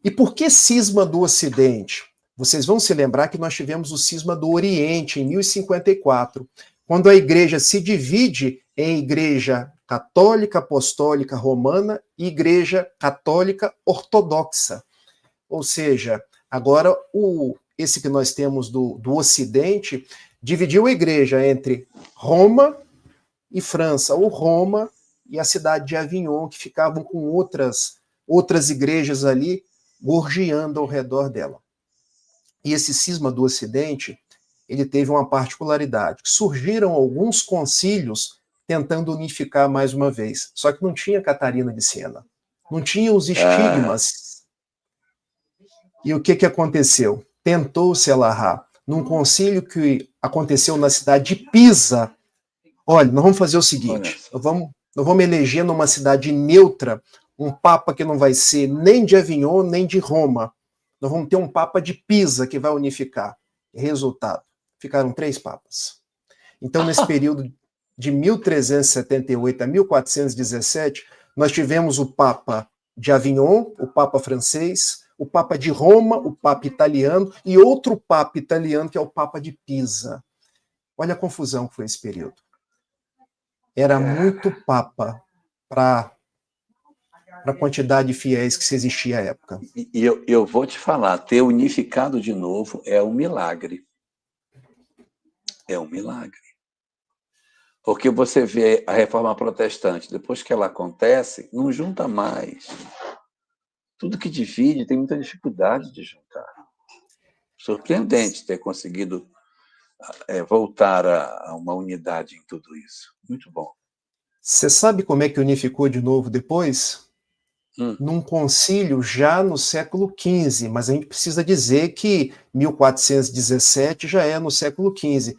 E por que cisma do Ocidente? Vocês vão se lembrar que nós tivemos o cisma do Oriente em 1054, quando a igreja se divide em igreja católica, apostólica, romana e igreja católica ortodoxa. Ou seja, agora esse que nós temos do Ocidente dividiu a igreja entre Roma e França, ou Roma e a cidade de Avignon, que ficavam com outras igrejas ali gorjeando ao redor dela. E esse cisma do Ocidente, ele teve uma particularidade. Surgiram alguns concílios tentando unificar mais uma vez. Só que não tinha Catarina de Siena. Não tinha os estigmas. E o que aconteceu? Tentou-se Elahá, num concílio que aconteceu na cidade de Pisa. Olha, nós vamos fazer o seguinte, nós vamos eleger numa cidade neutra um papa que não vai ser nem de Avignon, nem de Roma. Nós vamos ter um papa de Pisa que vai unificar. Resultado, ficaram 3 papas. Então, nesse período de 1378 a 1417, nós tivemos o papa de Avignon, o papa francês, o papa de Roma, o papa italiano, e outro papa italiano, que é o papa de Pisa. Olha a confusão que foi esse período. Era muito papa para para a quantidade de fiéis que se existia à época. E eu vou te falar, ter unificado de novo é um milagre. É um milagre. Porque você vê a reforma protestante, depois que ela acontece, não junta mais. Tudo que divide tem muita dificuldade de juntar. Surpreendente ter conseguido voltar a uma unidade em tudo isso. Muito bom. Você sabe como é que unificou de novo depois? Num concílio já no século XV, mas a gente precisa dizer que 1417 já é no século XV,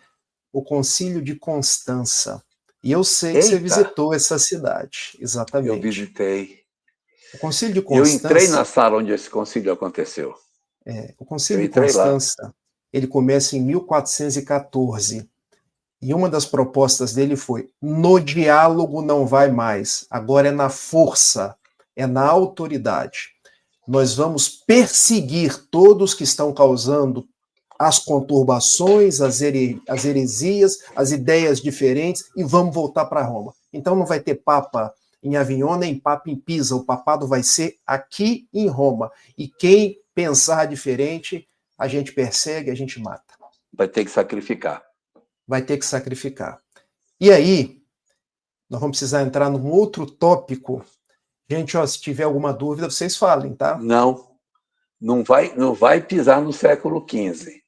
o Concílio de Constança. E eu sei que você visitou essa cidade, exatamente. Eu visitei. O Concílio de Constança... Eu entrei na sala onde esse concílio aconteceu. O Concílio de Constança, ele começa em 1414. E uma das propostas dele foi: no diálogo não vai mais, agora é na força, é na autoridade. Nós vamos perseguir todos que estão causando as conturbações, as heresias, as ideias diferentes, e vamos voltar para Roma. Então não vai ter papa em Avignon nem papa em Pisa, o papado vai ser aqui em Roma. E quem pensar diferente, a gente persegue, a gente mata. Vai ter que sacrificar. Vai ter que sacrificar. E aí, nós vamos precisar entrar num outro tópico. Gente, ó, se tiver alguma dúvida, vocês falem, tá? Não vai pisar no século XV.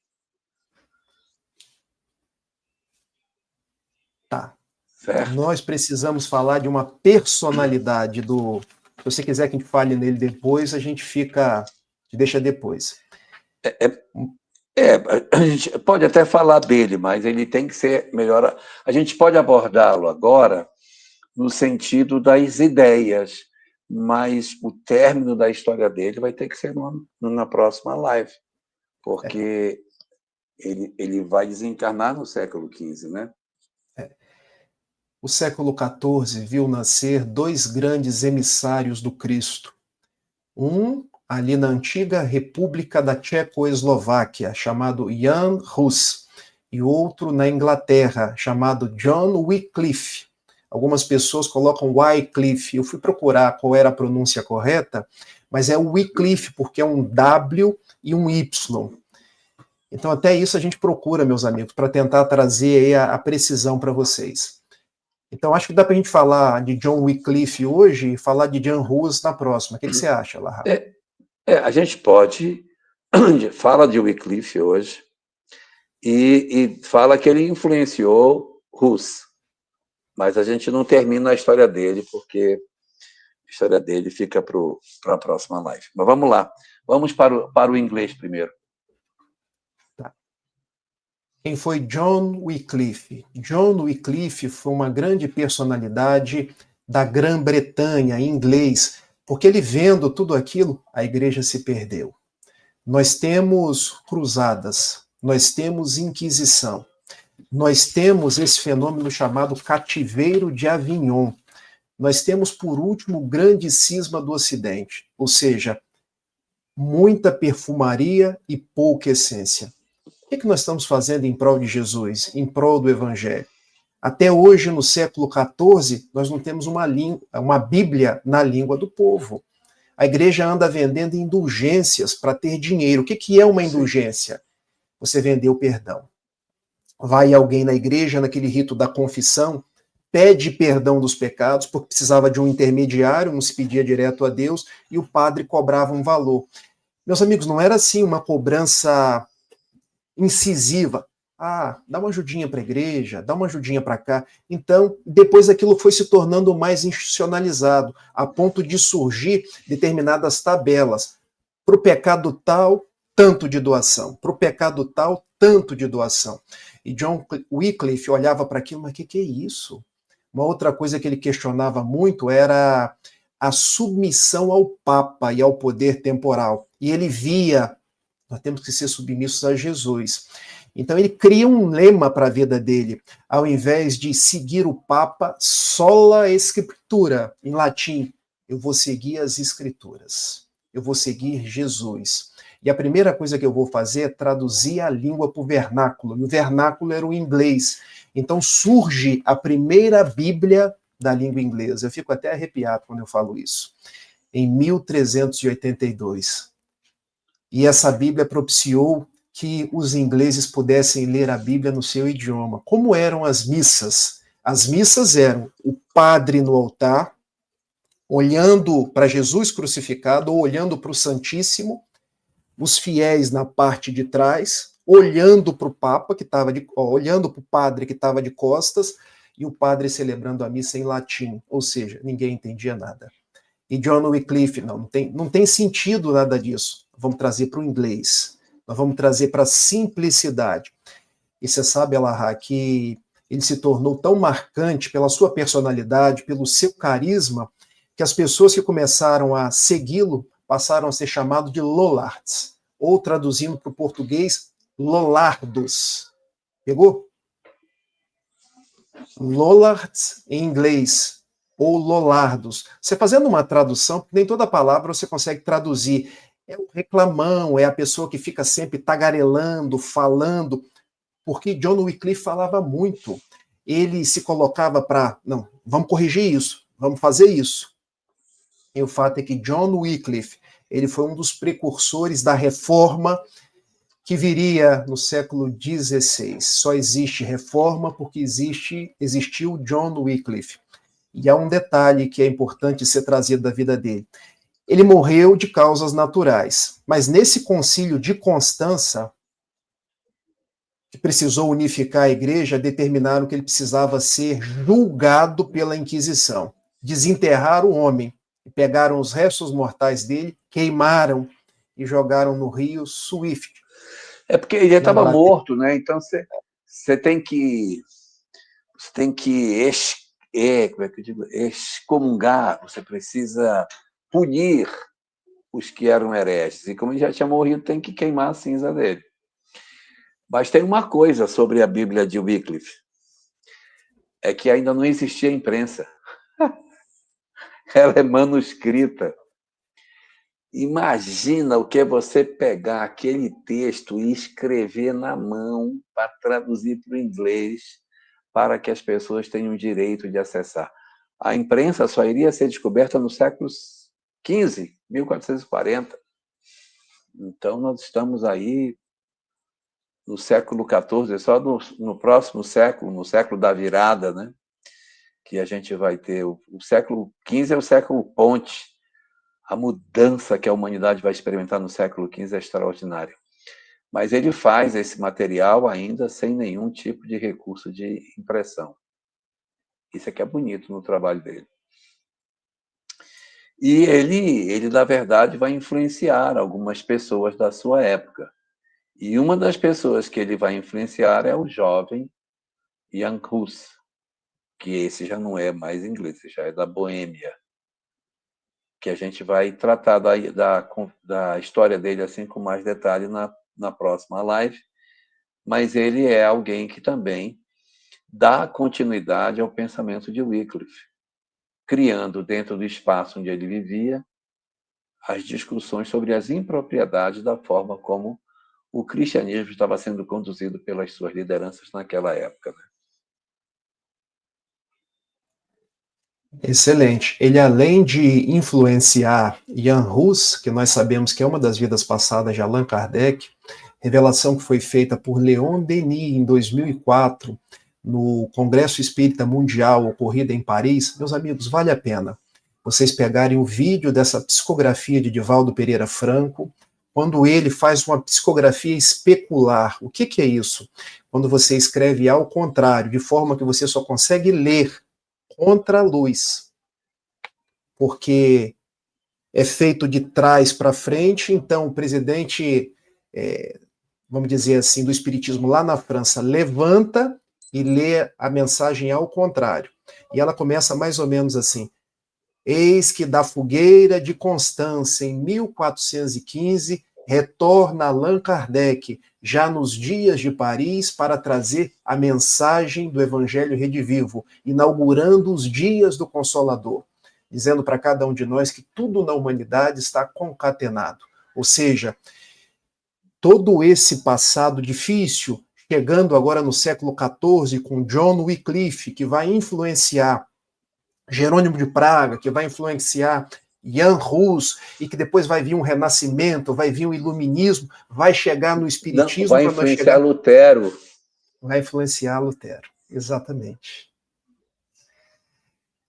Tá. Certo? Nós precisamos falar de uma personalidade do... Se você quiser que a gente fale nele depois, a gente deixa depois. A gente pode até falar dele, mas ele tem que ser melhor. A gente pode abordá-lo agora no sentido das ideias, mas o término da história dele vai ter que ser na próxima live, porque ele vai desencarnar no século XV, né? O século XIV viu nascer dois grandes emissários do Cristo. Um ali na antiga República da Tchecoslováquia, chamado Jan Hus, e outro na Inglaterra, chamado John Wycliffe. Algumas pessoas colocam Wycliffe. Eu fui procurar qual era a pronúncia correta, mas é o Wycliffe, porque é um W e um Y. Então, até isso a gente procura, meus amigos, para tentar trazer aí a precisão para vocês. Então, acho que dá para a gente falar de John Wycliffe hoje e falar de Jan Hus na próxima. O que você acha, Larra? A gente pode... Fala de Wycliffe hoje e fala que ele influenciou Hus. Mas a gente não termina a história dele, porque a história dele fica para a próxima live. Mas vamos lá. Vamos para o inglês primeiro. Tá. Quem foi John Wycliffe? John Wycliffe foi uma grande personalidade da Grã-Bretanha, em inglês, porque ele vendo tudo aquilo, a igreja se perdeu. Nós temos cruzadas, nós temos Inquisição, nós temos esse fenômeno chamado cativeiro de Avignon. Nós temos, por último, o grande cisma do Ocidente, ou seja, muita perfumaria e pouca essência. O que nós estamos fazendo em prol de Jesus, em prol do Evangelho? Até hoje, no século XIV, nós não temos uma Bíblia na língua do povo. A igreja anda vendendo indulgências para ter dinheiro. O que é uma indulgência? Você vendeu perdão. Vai alguém na igreja, naquele rito da confissão, pede perdão dos pecados, porque precisava de um intermediário, não se pedia direto a Deus, e o padre cobrava um valor. Meus amigos, não era assim uma cobrança incisiva. Dá uma ajudinha para a igreja, dá uma ajudinha para cá. Então, depois aquilo foi se tornando mais institucionalizado, a ponto de surgir determinadas tabelas. Para o pecado tal, tanto de doação. Para o pecado tal, tanto de doação. E John Wycliffe olhava para aquilo, mas o que é isso? Uma outra coisa que ele questionava muito era a submissão ao Papa e ao poder temporal. E ele via, nós temos que ser submissos a Jesus. Então ele cria um lema para a vida dele. Ao invés de seguir o Papa, sola Scriptura, em latim, eu vou seguir as Escrituras. Eu vou seguir Jesus. E a primeira coisa que eu vou fazer é traduzir a língua para o vernáculo. E o vernáculo era o inglês. Então surge a primeira Bíblia da língua inglesa. Eu fico até arrepiado quando eu falo isso. em 1382. E essa Bíblia propiciou que os ingleses pudessem ler a Bíblia no seu idioma. Como eram as missas? As missas eram o padre no altar, olhando para Jesus crucificado, ou olhando para o Santíssimo, os fiéis na parte de trás, olhando para o Papa, olhando para o padre que estava de costas, e o padre celebrando a missa em latim, ou seja, ninguém entendia nada. E John Wycliffe, não tem sentido nada disso. Vamos trazer para o inglês. Nós vamos trazer para a simplicidade. E você sabe, Elahá, que ele se tornou tão marcante pela sua personalidade, pelo seu carisma, que as pessoas que começaram a segui-lo passaram a ser chamados de Lollards, ou traduzindo para o português, Lollardos. Pegou? Lollards em inglês, ou Lollardos. Você fazendo uma tradução, nem toda palavra você consegue traduzir. É o reclamão, é a pessoa que fica sempre tagarelando, falando, porque John Wycliffe falava muito. Ele se colocava para, não, vamos corrigir isso, vamos fazer isso. E o fato é que John Wycliffe, ele foi um dos precursores da reforma que viria no século XVI. Só existe reforma porque existiu John Wycliffe. E há um detalhe que é importante ser trazido da vida dele. Ele morreu de causas naturais, mas nesse concílio de Constança, que precisou unificar a igreja, determinaram que ele precisava ser julgado pela Inquisição. Desenterrar o homem. Pegaram os restos mortais dele, queimaram e jogaram no rio Swift. É porque ele estava morto, né? Então você tem que como é que eu digo? Excomungar, você precisa punir os que eram hereges. E como ele já tinha morrido, tem que queimar a cinza dele. Mas tem uma coisa sobre a Bíblia de Wycliffe, é que ainda não existia imprensa. Ela é manuscrita. Imagina o que é você pegar aquele texto e escrever na mão para traduzir para o inglês, para que as pessoas tenham o direito de acessar. A imprensa só iria ser descoberta no século XV, 1440. Então, nós estamos aí no século XIV, só no próximo século, no século da virada, né? Que a gente vai ter. O século XV é o século ponte. A mudança que a humanidade vai experimentar no século XV é extraordinária. Mas ele faz esse material ainda sem nenhum tipo de recurso de impressão. Isso é que é bonito no trabalho dele. E ele, na verdade, vai influenciar algumas pessoas da sua época. E uma das pessoas que ele vai influenciar é o jovem Jan Hus, que esse já não é mais inglês, já é da Boêmia, que a gente vai tratar da história dele assim com mais detalhe na próxima live, mas ele é alguém que também dá continuidade ao pensamento de Wycliffe, criando dentro do espaço onde ele vivia as discussões sobre as impropriedades da forma como o cristianismo estava sendo conduzido pelas suas lideranças naquela época. Excelente. Ele, além de influenciar Jan Hus, que nós sabemos que é uma das vidas passadas de Allan Kardec, revelação que foi feita por Leon Denis em 2004, no Congresso Espírita Mundial ocorrido em Paris. Meus amigos, vale a pena vocês pegarem o vídeo dessa psicografia de Divaldo Pereira Franco, quando ele faz uma psicografia especular. O que é isso? Quando você escreve ao contrário, de forma que você só consegue ler contra a luz, porque é feito de trás para frente. Então o presidente, vamos dizer assim, do espiritismo lá na França, levanta e lê a mensagem ao contrário. E ela começa mais ou menos assim: eis que da fogueira de Constância, em 1415, retorna Allan Kardec, já nos dias de Paris, para trazer a mensagem do Evangelho Redivivo, inaugurando os dias do Consolador, dizendo para cada um de nós que tudo na humanidade está concatenado. Ou seja, todo esse passado difícil, chegando agora no século XIV, com John Wycliffe, que vai influenciar Jerônimo de Praga, que vai influenciar Jan Hus, e que depois vai vir um renascimento, vai vir um iluminismo, vai chegar no espiritismo. Vai influenciar Lutero. Vai influenciar Lutero, exatamente.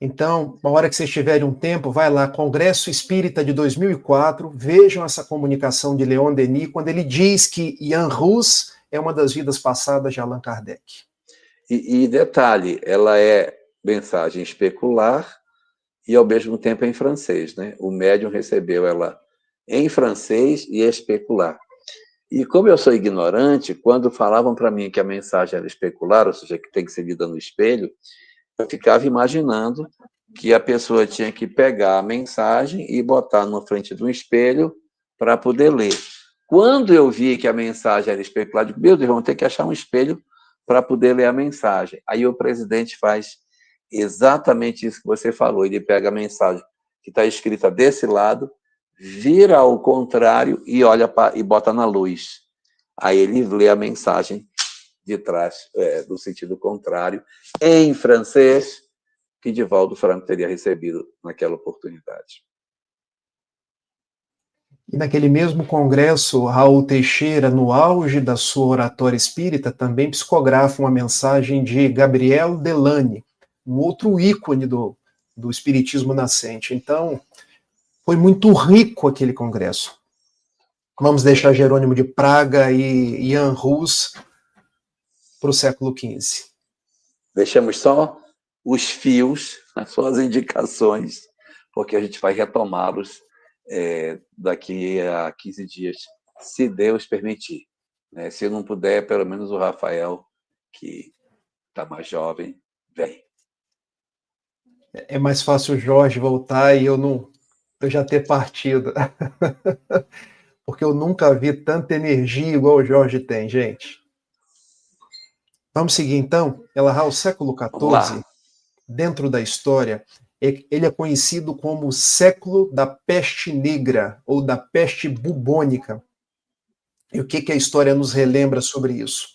Então, na hora que vocês tiverem um tempo, vai lá, Congresso Espírita de 2004, vejam essa comunicação de Leon Denis, quando ele diz que Jan Hus é uma das vidas passadas de Allan Kardec. E detalhe, ela é mensagem especular e, ao mesmo tempo, em francês, né? O médium recebeu ela em francês e especular. E como eu sou ignorante, quando falavam para mim que a mensagem era especular, ou seja, que tem que ser lida no espelho, eu ficava imaginando que a pessoa tinha que pegar a mensagem e botar na frente de um espelho para poder ler. Quando eu vi que a mensagem era especular, eu digo, meu Deus, vamos ter que achar um espelho para poder ler a mensagem. Aí o presidente faz exatamente isso que você falou. Ele pega a mensagem que está escrita desse lado, vira ao contrário e olha e bota na luz. Aí ele lê a mensagem de trás, do sentido contrário, em francês, que Divaldo Franco teria recebido naquela oportunidade. E naquele mesmo congresso, Raul Teixeira, no auge da sua oratória espírita, também psicografa uma mensagem de Gabriel Delany, um outro ícone do espiritismo nascente. Então, foi muito rico aquele congresso. Vamos deixar Jerônimo de Praga e Jan Hus para o século XV. Deixamos só os fios, só as indicações, porque a gente vai retomá-los daqui a 15 dias, se Deus permitir. Né? Se eu não puder, pelo menos o Rafael, que está mais jovem, vem. É mais fácil o Jorge voltar e eu já ter partido. Porque eu nunca vi tanta energia igual o Jorge tem, gente. Vamos seguir, então? Ela, o século XIV, dentro da história, ele é conhecido como o século da peste negra, ou da peste bubônica. E o que a história nos relembra sobre isso?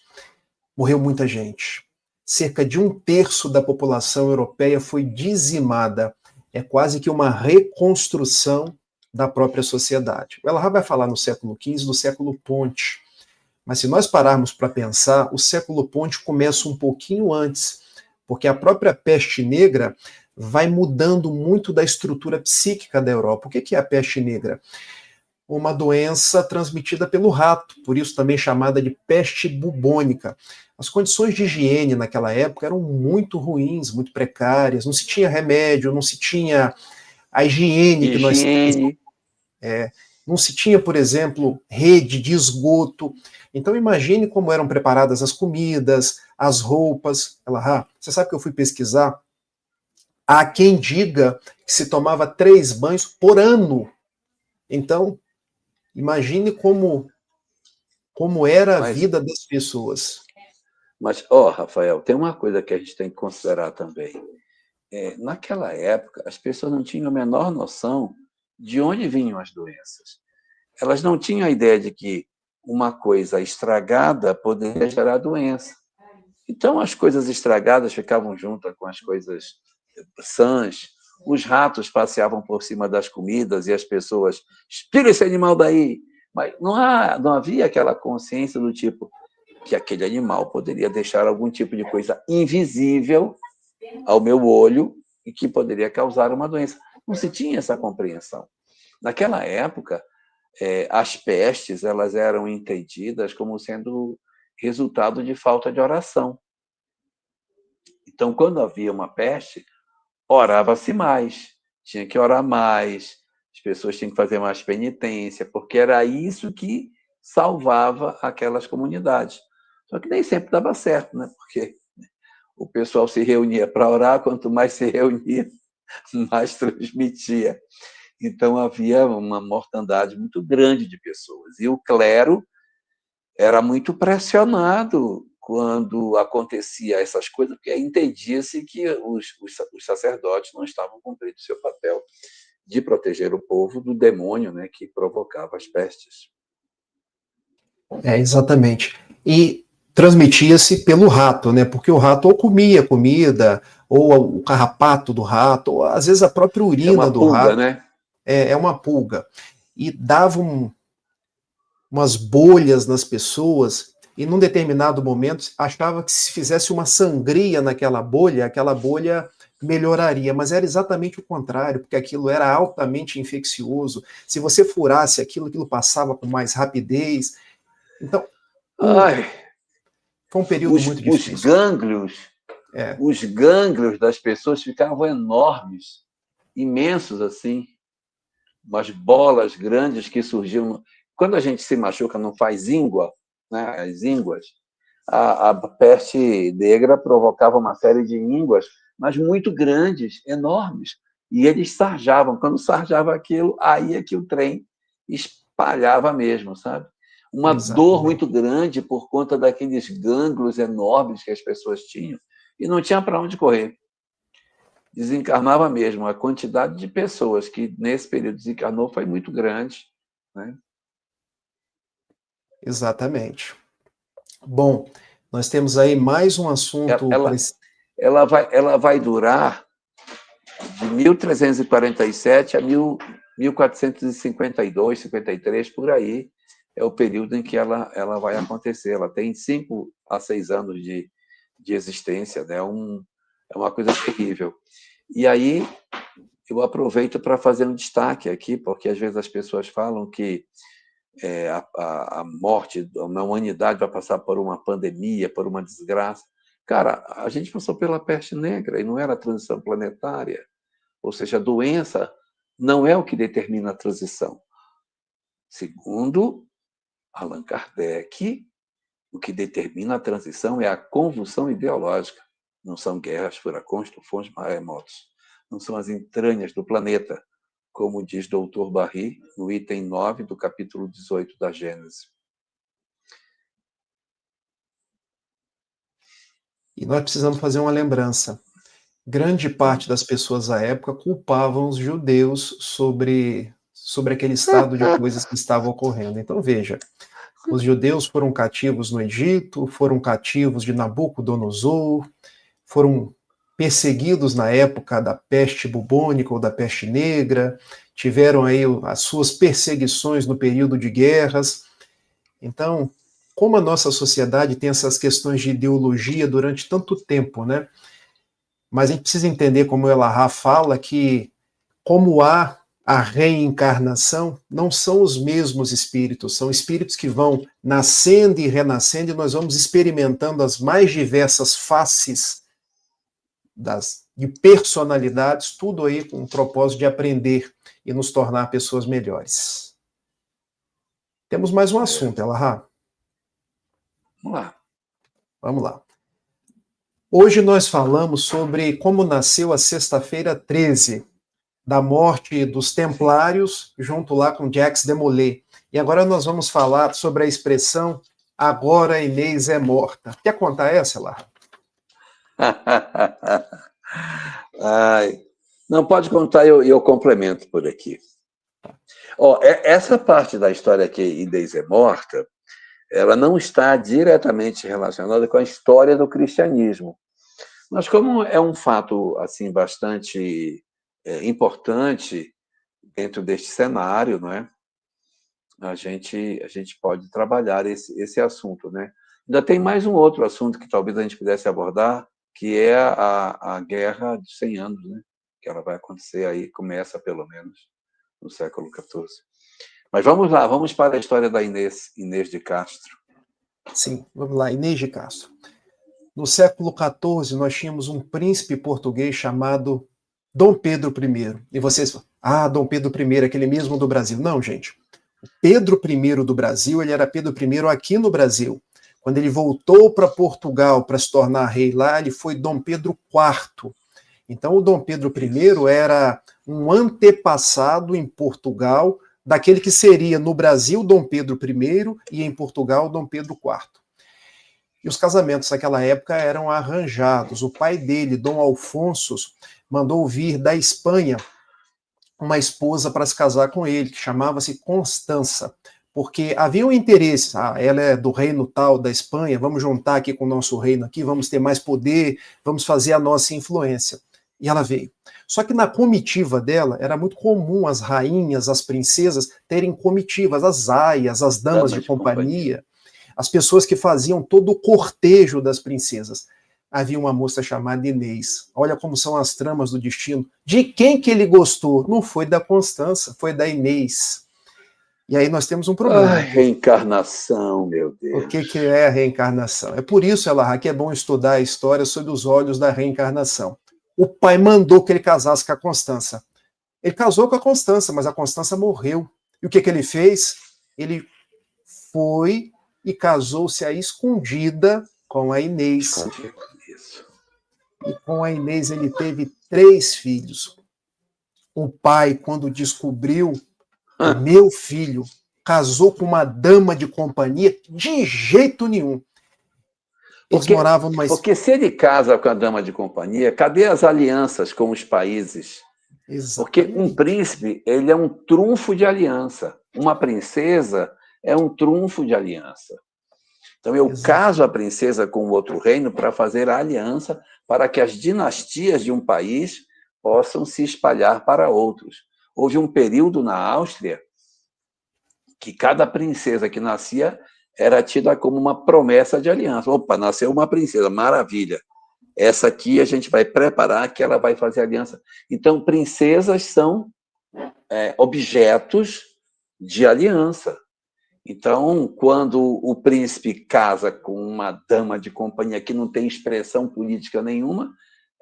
Morreu muita gente. Cerca de 1/3 da população europeia foi dizimada. É quase que uma reconstrução da própria sociedade. Ela vai falar no século XV, do século Ponte. Mas se nós pararmos para pensar, o século Ponte começa um pouquinho antes, porque a própria peste negra vai mudando muito da estrutura psíquica da Europa. O que é a peste negra? Uma doença transmitida pelo rato, por isso também chamada de peste bubônica. As condições de higiene naquela época eram muito ruins, muito precárias, não se tinha remédio, não se tinha a higiene que nós temos. Não se tinha, por exemplo, rede de esgoto. Então imagine como eram preparadas as comidas, as roupas. Você sabe que eu fui pesquisar? Há quem diga que se tomava 3 banhos por ano. Então, imagine como era a vida das pessoas. Mas, Rafael, tem uma coisa que a gente tem que considerar também. Naquela época, as pessoas não tinham a menor noção de onde vinham as doenças. Elas não tinham a ideia de que uma coisa estragada poderia gerar doença. Então, as coisas estragadas ficavam juntas com as coisas sãs. Os ratos passeavam por cima das comidas e as pessoas, expira esse animal daí. Mas não havia aquela consciência do tipo que aquele animal poderia deixar algum tipo de coisa invisível ao meu olho e que poderia causar uma doença. Não se tinha essa compreensão. Naquela época, as pestes elas eram entendidas como sendo resultado de falta de oração. Então, quando havia uma peste, orava-se mais, tinha que orar mais, as pessoas tinham que fazer mais penitência, porque era isso que salvava aquelas comunidades. Só que nem sempre dava certo, né? Porque o pessoal se reunia para orar, quanto mais se reunia, mais transmitia. Então, havia uma mortandade muito grande de pessoas. E o clero era muito pressionado quando acontecia essas coisas, porque entendia-se que os sacerdotes não estavam cumprindo seu papel de proteger o povo do demônio, né, que provocava as pestes. Exatamente. E transmitia-se pelo rato, né? Porque o rato ou comia comida, ou o carrapato do rato, ou às vezes a própria urina do pulga, rato. Né? é uma pulga, e dava umas bolhas nas pessoas, e num determinado momento achava que se fizesse uma sangria naquela bolha, aquela bolha melhoraria, mas era exatamente o contrário, porque aquilo era altamente infeccioso. Se você furasse aquilo, aquilo passava com mais rapidez. Então, Ai, foi um período muito os difícil. gânglios, os gânglios das pessoas ficavam enormes, imensos assim, umas bolas grandes que surgiam. Quando a gente se machuca, não faz íngua, né? As ínguas, a peste negra provocava uma série de ínguas, mas muito grandes, enormes. E eles sarjavam. Quando sarjava aquilo, aí é que o trem espalhava mesmo, sabe? Uma dor muito grande por conta daqueles gânglios enormes que as pessoas tinham e não tinha para onde correr. Desencarnava mesmo. A quantidade de pessoas que nesse período desencarnou foi muito grande, né? Exatamente. Bom, nós temos aí mais um assunto. Ela vai durar de 1347 a 1452, 53, por aí. É o período em que ela vai acontecer. Ela tem 5 a 6 anos de existência, né? É uma coisa terrível. E aí, eu aproveito para fazer um destaque aqui, porque às vezes as pessoas falam que a morte da humanidade vai passar por uma pandemia, por uma desgraça. Cara, a gente passou pela peste negra e não era a transição planetária. Ou seja, a doença não é o que determina a transição. Segundo Allan Kardec, o que determina a transição é a convulsão ideológica. Não são guerras, furacões, tufões, maremotos. Não são as entranhas do planeta, como diz Dr. Barry, no item 9 do capítulo 18 da Gênesis. E nós precisamos fazer uma lembrança. Grande parte das pessoas à época culpavam os judeus sobre aquele estado de coisas que estava ocorrendo. Então, veja, os judeus foram cativos no Egito, foram cativos de Nabucodonosor, foram perseguidos na época da peste bubônica ou da peste negra, tiveram aí as suas perseguições no período de guerras. Então, como a nossa sociedade tem essas questões de ideologia durante tanto tempo, né? Mas a gente precisa entender, como o Elahá fala, que como há a reencarnação, não são os mesmos espíritos, são espíritos que vão nascendo e renascendo, e nós vamos experimentando as mais diversas faces de personalidades, tudo aí com o propósito de aprender e nos tornar pessoas melhores. Temos mais um assunto, Elahá. Vamos lá. Vamos lá. Hoje nós falamos sobre como nasceu a Sexta-feira 13, da morte dos Templários, junto lá com Jacques de Molay. E agora nós vamos falar sobre a expressão agora Inês é morta. Quer contar essa, Elahá? Ai, não, pode contar, eu complemento por aqui. Essa parte da história que Inês é morta, ela não está diretamente relacionada com a história do cristianismo. Mas como é um fato assim bastante importante dentro deste cenário, não é? A gente pode trabalhar esse assunto, né? Ainda tem mais um outro assunto que talvez a gente pudesse abordar, que é a Guerra dos 100 Anos, né? Que ela vai acontecer aí, começa pelo menos no século XIV. Mas vamos lá, vamos para a história da Inês de Castro. Sim, vamos lá, Inês de Castro. No século XIV, nós tínhamos um príncipe português chamado Dom Pedro I. E vocês falam, Dom Pedro I, aquele mesmo do Brasil. Não, gente. O Pedro I do Brasil, ele era Pedro I aqui no Brasil. Quando ele voltou para Portugal para se tornar rei lá, ele foi Dom Pedro IV. Então, o Dom Pedro I era um antepassado em Portugal daquele que seria no Brasil Dom Pedro I e em Portugal Dom Pedro IV. E os casamentos naquela época eram arranjados. O pai dele, Dom Alfonso, mandou vir da Espanha uma esposa para se casar com ele, que chamava-se Constança, porque havia um interesse, ela é do reino tal da Espanha, vamos juntar aqui com o nosso reino aqui, vamos ter mais poder, vamos fazer a nossa influência. E ela veio. Só que na comitiva dela, era muito comum as rainhas, as princesas, terem comitivas, as aias, as damas de companhia, as pessoas que faziam todo o cortejo das princesas. Havia uma moça chamada Inês. Olha como são as tramas do destino. De quem que ele gostou? Não foi da Constança, foi da Inês. E aí nós temos um problema. Ai, reencarnação, meu Deus. O que é a reencarnação? É por isso, Elahá, que é bom estudar a história sob os olhos da reencarnação. O pai mandou que ele casasse com a Constança. Ele casou com a Constança, mas a Constança morreu. E o que ele fez? Ele foi e casou-se à escondida com a Inês. E com a Inês ele teve 3 filhos. O pai, quando descobriu, meu filho casou com uma dama de companhia, de jeito nenhum. Eles moravam numa... Porque se ele casa com a dama de companhia, cadê as alianças com os países? Exatamente. Porque um príncipe, ele é um trunfo de aliança. Uma princesa é um trunfo de aliança. Então, eu caso a princesa com outro reino para fazer a aliança para que as dinastias de um país possam se espalhar para outros. Houve um período na Áustria que cada princesa que nascia era tida como uma promessa de aliança. Opa, nasceu uma princesa, maravilha. Essa aqui a gente vai preparar que ela vai fazer aliança. Então, princesas são objetos de aliança. Então, quando o príncipe casa com uma dama de companhia que não tem expressão política nenhuma,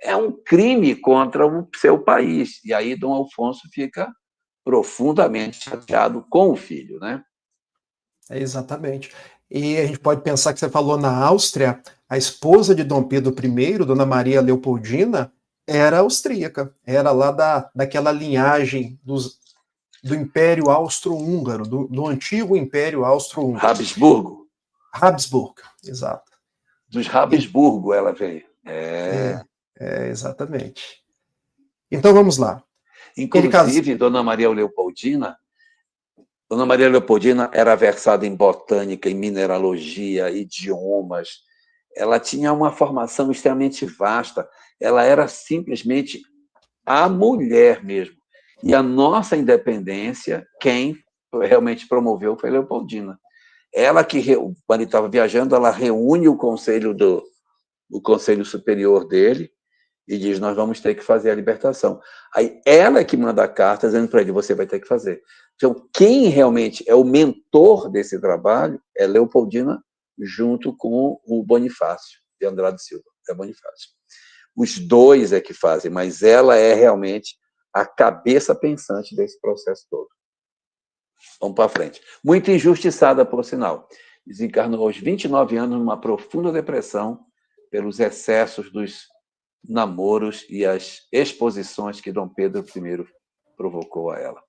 é um crime contra o seu país. E aí Dom Alfonso fica profundamente chateado com o filho, né? Exatamente. E a gente pode pensar que você falou na Áustria, a esposa de Dom Pedro I, Dona Maria Leopoldina, era austríaca, era lá daquela linhagem do Império Austro-Húngaro, do antigo Império Austro-Húngaro. Habsburgo. Habsburgo, exato. Dos Habsburgo ela veio. Exatamente. Então vamos lá. Inclusive, Dona Maria Leopoldina era versada em botânica, em mineralogia, idiomas. Ela tinha uma formação extremamente vasta. Ela era simplesmente a mulher mesmo. E a nossa independência, quem realmente promoveu foi Leopoldina. Ela que, quando ele estava viajando, ela reúne o conselho superior dele e diz, nós vamos ter que fazer a libertação. Aí ela é que manda a carta dizendo para ele, você vai ter que fazer. Então, quem realmente é o mentor desse trabalho é Leopoldina, junto com o Bonifácio, de Andrade Silva. É Bonifácio. Os dois é que fazem, mas ela é realmente a cabeça pensante desse processo todo. Vamos para frente. Muito injustiçada, por sinal. Desencarnou aos 29 anos numa profunda depressão pelos excessos dos namoros e as exposições que Dom Pedro I provocou a ela.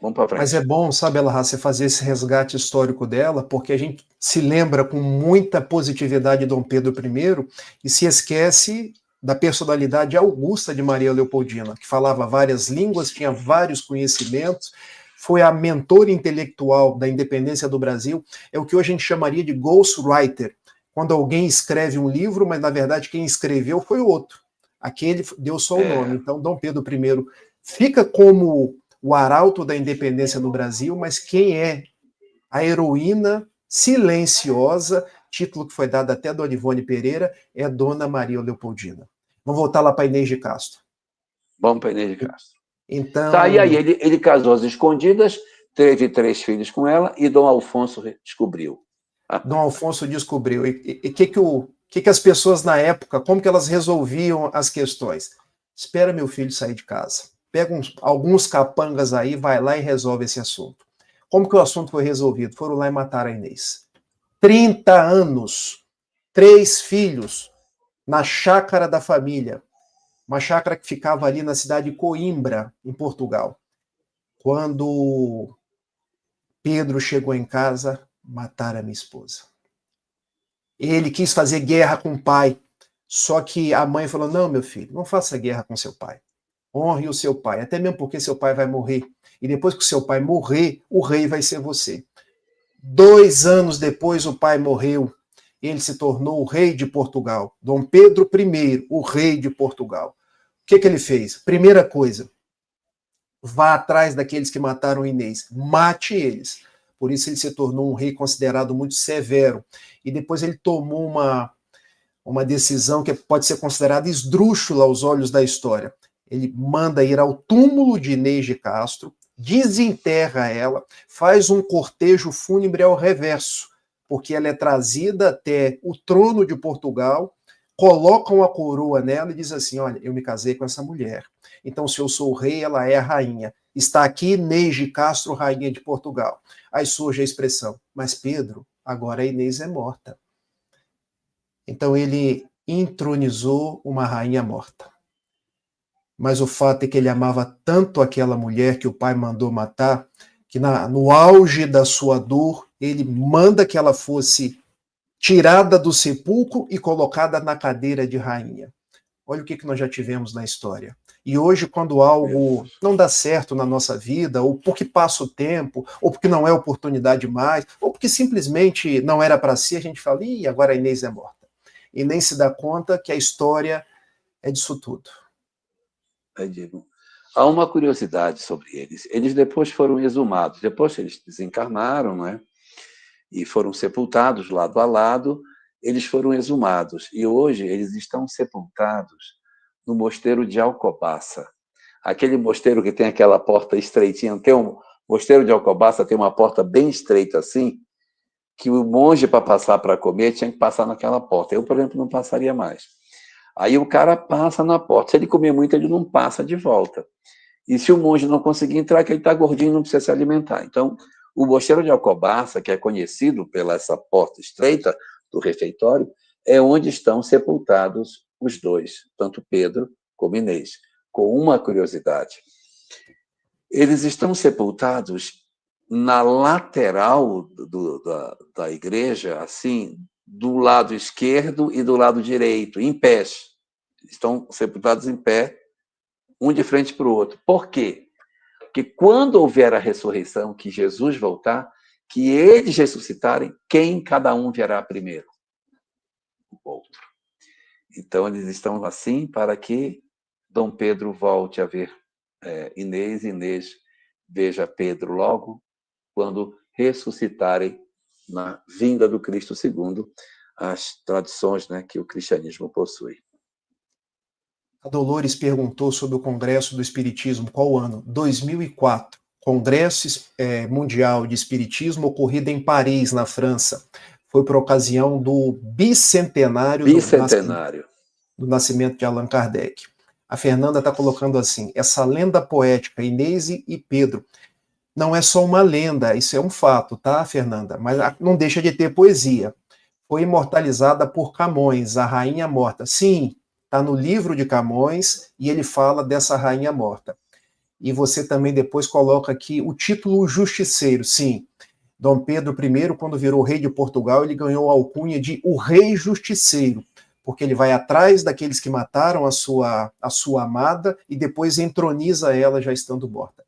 Vamos para frente. Mas é bom, sabe, Elahá, você fazer esse resgate histórico dela, porque a gente se lembra com muita positividade de Dom Pedro I e se esquece da personalidade augusta de Maria Leopoldina, que falava várias línguas, tinha vários conhecimentos, foi a mentora intelectual da independência do Brasil, é o que hoje a gente chamaria de ghostwriter, quando alguém escreve um livro, mas na verdade quem escreveu foi o outro. Aquele deu só o nome. Então, Dom Pedro I fica como o arauto da independência do Brasil, mas quem é a heroína silenciosa, título que foi dado até a Dona Ivone Pereira, é Dona Maria Leopoldina. Vamos voltar lá para Inês de Castro. Vamos para Inês de Castro. Então... Tá, e aí ele casou às escondidas, teve 3 filhos com ela e Dom Alfonso descobriu. Dom Alfonso descobriu. E o que as pessoas na época, como que elas resolviam as questões? Espera meu filho sair de casa. Pega alguns capangas aí, vai lá e resolve esse assunto. Como que o assunto foi resolvido? Foram lá e mataram a Inês. 30 anos, 3 filhos, na chácara da família. Uma chácara que ficava ali na cidade de Coimbra, em Portugal. Quando Pedro chegou em casa, mataram a minha esposa. Ele quis fazer guerra com o pai, só que a mãe falou, não, meu filho, não faça guerra com seu pai. Honre o seu pai, até mesmo porque seu pai vai morrer. E depois que o seu pai morrer, o rei vai ser você. 2 anos depois, o pai morreu. Ele se tornou o rei de Portugal. Dom Pedro I, o rei de Portugal. O que ele fez? Primeira coisa, vá atrás daqueles que mataram Inês, mate eles. Por isso ele se tornou um rei considerado muito severo. E depois ele tomou uma decisão que pode ser considerada esdrúxula aos olhos da história. Ele manda ir ao túmulo de Inês de Castro, desenterra ela, faz um cortejo fúnebre ao reverso, porque ela é trazida até o trono de Portugal, colocam a coroa nela e diz assim, olha, eu me casei com essa mulher. Então, se eu sou o rei, ela é a rainha. Está aqui Inês de Castro, rainha de Portugal. Aí surge a expressão, mas Pedro, agora a Inês é morta. Então ele entronizou uma rainha morta. Mas o fato é que ele amava tanto aquela mulher que o pai mandou matar, que no auge da sua dor, ele manda que ela fosse tirada do sepulcro e colocada na cadeira de rainha. Olha o que nós já tivemos na história. E hoje, quando algo não dá certo na nossa vida, ou porque passa o tempo, ou porque não é oportunidade mais, ou porque simplesmente não era para si, a gente fala, ih, agora a Inês é morta. E nem se dá conta que a história é disso tudo. Digo, há uma curiosidade sobre eles. Eles depois foram exumados. Depois que eles desencarnaram, né, e foram sepultados lado a lado, eles foram exumados. E hoje eles estão sepultados no mosteiro de Alcobaça. Aquele mosteiro que tem aquela porta estreitinha. Tem um mosteiro de Alcobaça, tem uma porta bem estreita assim, que o monge, para passar para comer, tinha que passar naquela porta. Eu, por exemplo, não passaria mais. Aí o cara passa na porta. Se ele comer muito, ele não passa de volta. E se o monge não conseguir entrar, que ele está gordinho, não precisa se alimentar. Então, o mosteiro de Alcobaça, que é conhecido pela essa porta estreita do refeitório, é onde estão sepultados os dois, tanto Pedro como Inês. Com uma curiosidade. Eles estão sepultados na lateral da igreja, assim, do lado esquerdo e do lado direito, em pés. Estão sepultados em pé, um de frente para o outro. Por quê? Porque quando houver a ressurreição, que Jesus voltar, que eles ressuscitarem, quem cada um verá primeiro? O outro. Então, eles estão assim para que Dom Pedro volte a ver Inês, Inês veja Pedro logo, quando ressuscitarem na vinda do Cristo segundo as tradições, né, que o cristianismo possui. A Dolores perguntou sobre o Congresso do Espiritismo, qual ano? 2004. Congresso Mundial de Espiritismo ocorrido em Paris, na França. Foi por ocasião do bicentenário do nascimento de Allan Kardec. A Fernanda está colocando assim, essa lenda poética, Inês e Pedro, não é só uma lenda, isso é um fato, tá, Fernanda? Mas não deixa de ter poesia. Foi imortalizada por Camões, a Rainha Morta. Sim, está no livro de Camões e ele fala dessa Rainha Morta. E você também depois coloca aqui o título Justiceiro. Sim, Dom Pedro I, quando virou rei de Portugal, ele ganhou a alcunha de o Rei Justiceiro, porque ele vai atrás daqueles que mataram a sua amada e depois entroniza ela já estando morta.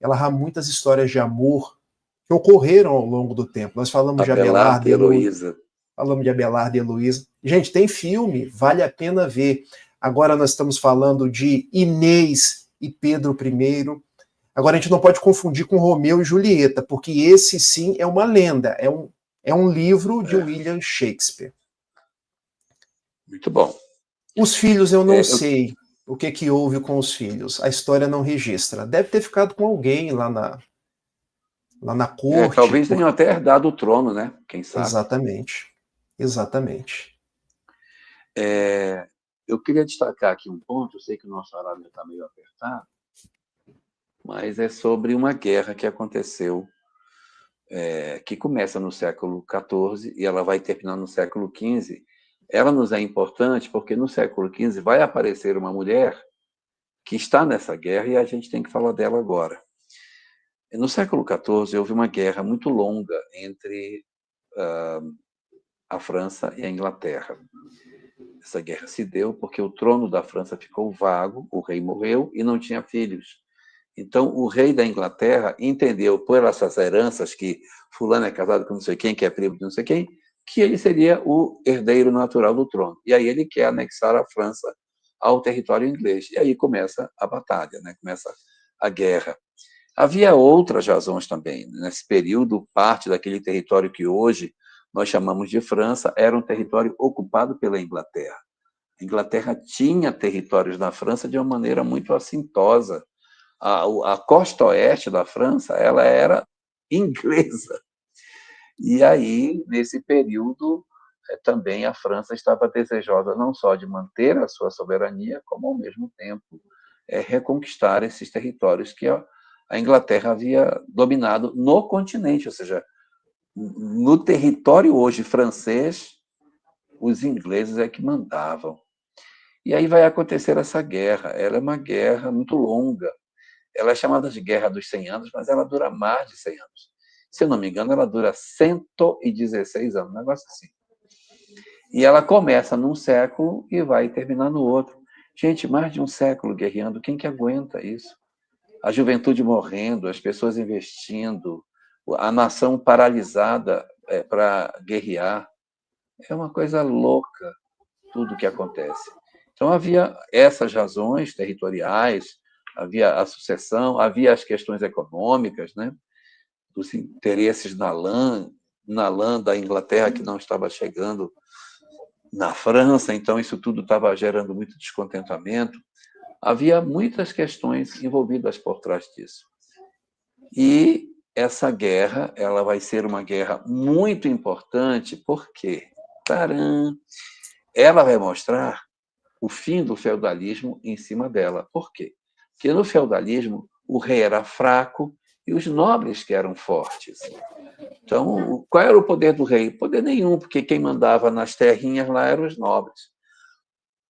Ela há muitas histórias de amor que ocorreram ao longo do tempo. Nós falamos de Abelardo e Heloísa. Falamos de Abelardo e Heloísa. Gente, tem filme, vale a pena ver. Agora nós estamos falando de Inês e Pedro I. Agora a gente não pode confundir com Romeu e Julieta, porque esse sim é uma lenda, é um livro de William Shakespeare. Muito bom. Os filhos eu não sei o que houve com os filhos. A história não registra. Deve ter ficado com alguém lá na corte. Talvez tenham até herdado o trono, né? Quem sabe. Exatamente. Eu queria destacar aqui um ponto, eu sei que o nosso horário está meio apertado, mas é sobre uma guerra que aconteceu, que começa no século XIV e ela vai terminar no século XV. Ela nos é importante porque no século XV vai aparecer uma mulher que está nessa guerra e a gente tem que falar dela agora. No século XIV houve uma guerra muito longa entre a França e a Inglaterra. Essa guerra se deu porque o trono da França ficou vago, o rei morreu e não tinha filhos. Então, o rei da Inglaterra entendeu, por essas heranças, que fulano é casado com não sei quem, que é primo de não sei quem, que ele seria o herdeiro natural do trono. E aí ele quer anexar a França ao território inglês. E aí começa a batalha, né? Começa a guerra. Havia outras razões também. Nesse período, parte daquele território que hoje nós chamamos de França era um território ocupado pela Inglaterra. A Inglaterra tinha territórios na França de uma maneira muito assintosa. A costa oeste da França ela era inglesa. E aí, nesse período, também a França estava desejosa não só de manter a sua soberania, como, ao mesmo tempo, reconquistar esses territórios que a Inglaterra havia dominado no continente, ou seja, no território hoje francês, os ingleses é que mandavam. E aí vai acontecer essa guerra. Ela é uma guerra muito longa. Ela é chamada de Guerra dos 100 anos, mas ela dura mais de 100 anos. Se eu não me engano, ela dura 116 anos, um negócio assim. E ela começa num século e vai terminar no outro. Gente, mais de um século guerreando, quem que aguenta isso? A juventude morrendo, as pessoas investindo, a nação paralisada para guerrear. É uma coisa louca tudo o que acontece. Então, havia essas razões territoriais, havia a sucessão, havia as questões econômicas, né? Dos interesses na lã da Inglaterra que não estava chegando na França, então isso tudo estava gerando muito descontentamento. Havia muitas questões envolvidas por trás disso. E essa guerra, ela vai ser uma guerra muito importante, porque ela vai mostrar o fim do feudalismo em cima dela. Por quê? Porque no feudalismo o rei era fraco e os nobres que eram fortes. Então, qual era o poder do rei? Poder nenhum, porque quem mandava nas terrinhas lá eram os nobres.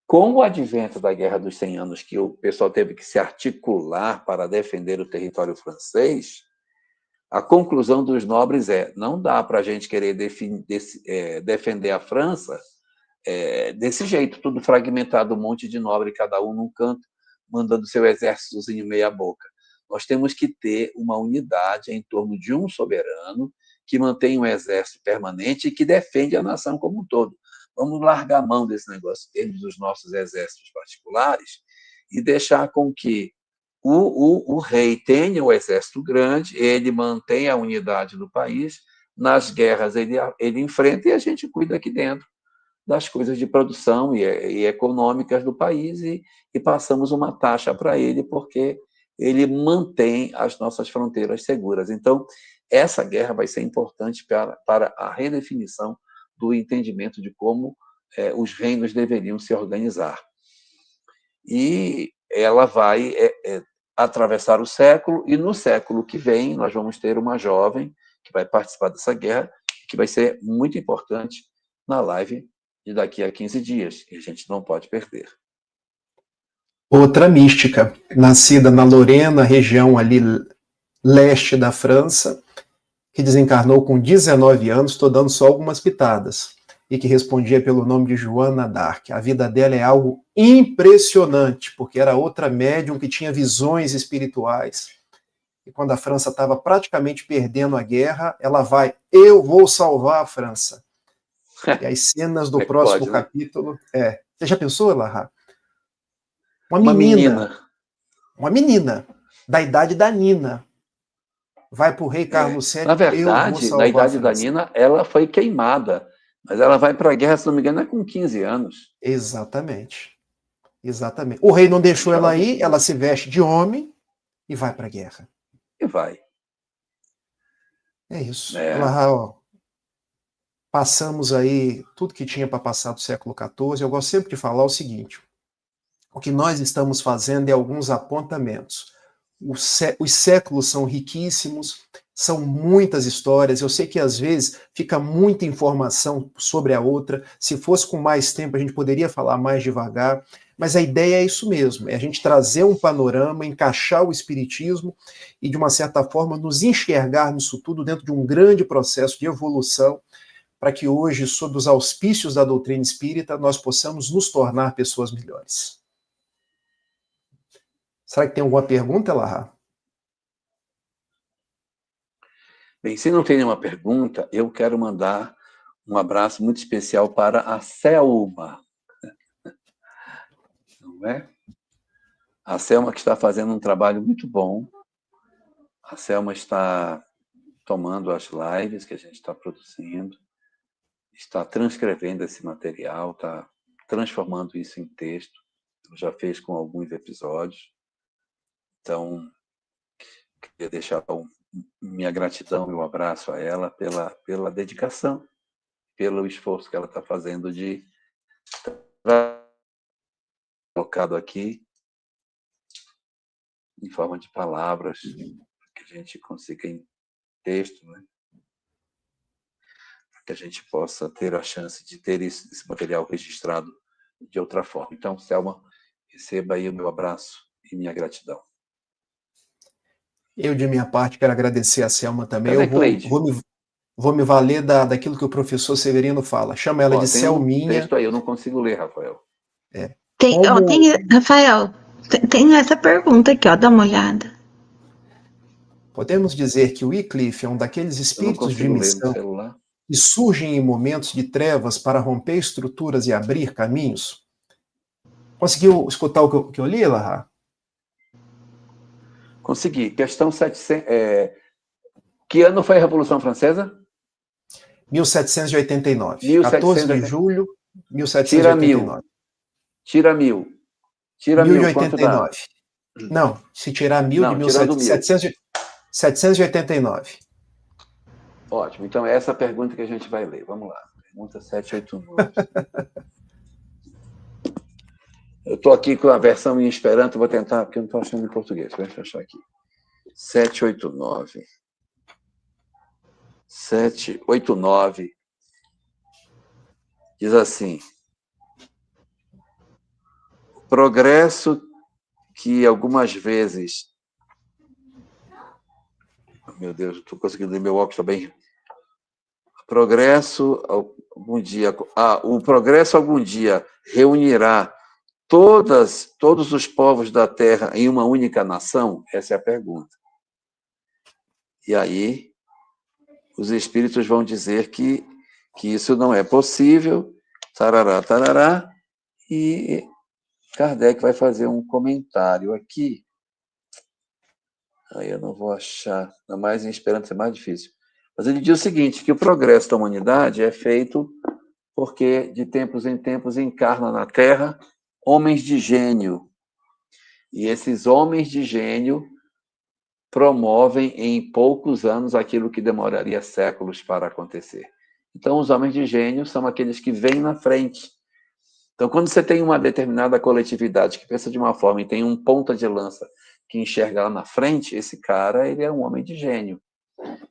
Com o advento da Guerra dos 100 Anos, que o pessoal teve que se articular para defender o território francês, a conclusão dos nobres não dá para a gente querer defender a França desse jeito, tudo fragmentado, um monte de nobre, cada um num canto, mandando seu exércitozinho meia boca. Nós temos que ter uma unidade em torno de um soberano que mantém um exército permanente e que defende a nação como um todo. Vamos largar a mão desse negócio, termos os nossos exércitos particulares e deixar com que o rei tenha o exército grande, ele mantém a unidade do país, nas guerras ele enfrenta e a gente cuida aqui dentro das coisas de produção e econômicas do país e passamos uma taxa para ele, porque ele mantém as nossas fronteiras seguras. Então, essa guerra vai ser importante para a redefinição do entendimento de como os reinos deveriam se organizar. E ela vai atravessar o século, e no século que vem nós vamos ter uma jovem que vai participar dessa guerra, que vai ser muito importante na live de daqui a 15 dias, que a gente não pode perder. Outra mística, nascida na Lorena, região ali leste da França, que desencarnou com 19 anos, estou dando só algumas pitadas, e que respondia pelo nome de Joana d'Arc. A vida dela é algo impressionante, porque era outra médium que tinha visões espirituais. E quando a França estava praticamente perdendo a guerra, ela vai, eu vou salvar a França. E as cenas do próximo capítulo... Você já pensou, Elahá? Uma menina, da idade da Nina, vai para o rei Carlos VII, na verdade, na idade da Nina, ela foi queimada, mas ela vai para a guerra, se não me engano, com 15 anos. Exatamente. O rei não deixou ela ir, ela se veste de homem e vai para a guerra. E vai. É isso. Elahá, passamos aí tudo que tinha para passar do século XIV. Eu gosto sempre de falar o seguinte: o que nós estamos fazendo é alguns apontamentos. Os séculos são riquíssimos, são muitas histórias. Eu sei que às vezes fica muita informação sobre a outra. Se fosse com mais tempo, a gente poderia falar mais devagar. Mas a ideia é isso mesmo, é a gente trazer um panorama, encaixar o espiritismo e, de uma certa forma, nos enxergar nisso tudo dentro de um grande processo de evolução, para que hoje, sob os auspícios da doutrina espírita, nós possamos nos tornar pessoas melhores. Será que tem alguma pergunta, Elahá? Bem, se não tem nenhuma pergunta, eu quero mandar um abraço muito especial para a Selma. não é? A Selma que está fazendo um trabalho muito bom. A Selma está tomando as lives que a gente está produzindo, está transcrevendo esse material, está transformando isso em texto. Já fez com alguns episódios. Então, queria deixar minha gratidão, meu abraço a ela pela dedicação, pelo esforço que ela está fazendo de colocado aqui em forma de palavras, que a gente consiga em texto, né? Para que a gente possa ter a chance de ter esse material registrado de outra forma. Então, Selma, receba aí o meu abraço e minha gratidão. Eu, de minha parte, quero agradecer a Selma também. Cadê Eu Cleide? vou me valer daquilo que o professor Severino fala. Chama ela de Tem Selminha. texto aí, eu não consigo ler, Rafael. Rafael, tem essa pergunta aqui, ó, dá uma olhada. Podemos dizer que o Wycliffe é um daqueles espíritos de missão que surgem em momentos de trevas para romper estruturas e abrir caminhos? Conseguiu escutar o que eu li, Lahá? Consegui. Questão 700. Que ano foi a Revolução Francesa? 1789. 14 de julho, 1789. Tira mil. 1089. Não, se tirar 1000 de 1789. Ótimo. Então, é essa pergunta que a gente vai ler. Vamos lá. Pergunta 789. Eu estou aqui com a versão em Esperanto, vou tentar, porque eu não estou achando em português. Deixa eu achar aqui. 789. 789. Diz assim: o progresso que algumas vezes... Meu Deus, não estou conseguindo ler meu óculos, está bem... O progresso algum dia reunirá todos os povos da Terra em uma única nação? Essa é a pergunta. E aí, os espíritos vão dizer que isso não é possível, tarará, tarará, e Kardec vai fazer um comentário aqui. Aí eu não vou achar, ainda mais em Esperanto é mais difícil. Mas ele diz o seguinte, que o progresso da humanidade é feito porque, de tempos em tempos, encarna na Terra homens de gênio. E esses homens de gênio promovem em poucos anos aquilo que demoraria séculos para acontecer. Então, os homens de gênio são aqueles que vêm na frente. Então, quando você tem uma determinada coletividade que pensa de uma forma e tem um ponta de lança que enxerga lá na frente, esse cara, ele é um homem de gênio,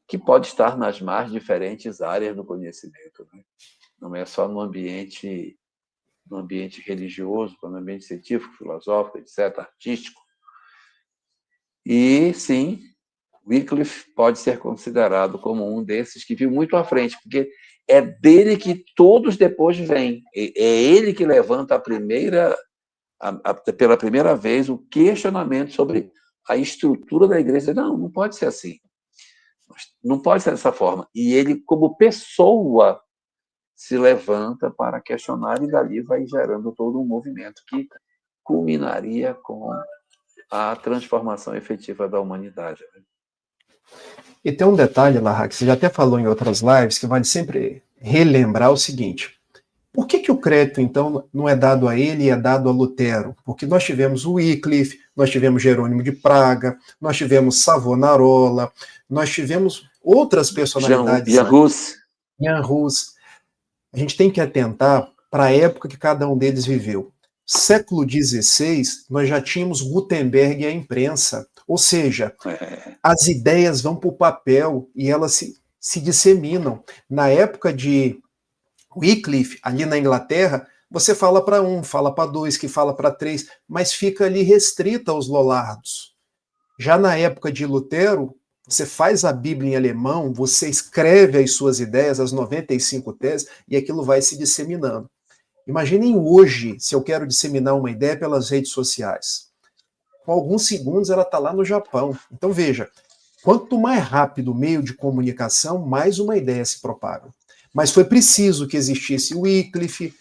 que pode estar nas mais diferentes áreas do conhecimento, né? Não é só no ambiente religioso, no ambiente científico, filosófico, etc., artístico. E, sim, Wycliffe pode ser considerado como um desses que viu muito à frente, porque é dele que todos depois vêm. É ele que levanta pela primeira vez o questionamento sobre a estrutura da igreja. Não pode ser assim. Não pode ser dessa forma. E ele, como pessoa, se levanta para questionar e dali vai gerando todo um movimento que culminaria com a transformação efetiva da humanidade. E tem um detalhe, Lahá, que você já até falou em outras lives, que vale sempre relembrar o seguinte: por que o crédito, então, não é dado a ele e é dado a Lutero? Porque nós tivemos o Wycliffe, nós tivemos Jerônimo de Praga, nós tivemos Savonarola, nós tivemos outras personalidades. Jan Hus. A gente tem que atentar para a época que cada um deles viveu. Século XVI, nós já tínhamos Gutenberg e a imprensa. Ou seja, as ideias vão para o papel e elas se disseminam. Na época de Wycliffe, ali na Inglaterra, você fala para um, fala para dois, que fala para três, mas fica ali restrita aos lollardos. Já na época de Lutero, você faz a Bíblia em alemão, você escreve as suas ideias, as 95 teses, e aquilo vai se disseminando. Imaginem hoje, se eu quero disseminar uma ideia pelas redes sociais. Com alguns segundos ela está lá no Japão. Então veja, quanto mais rápido o meio de comunicação, mais uma ideia se propaga. Mas foi preciso que existisse o Wycliffe,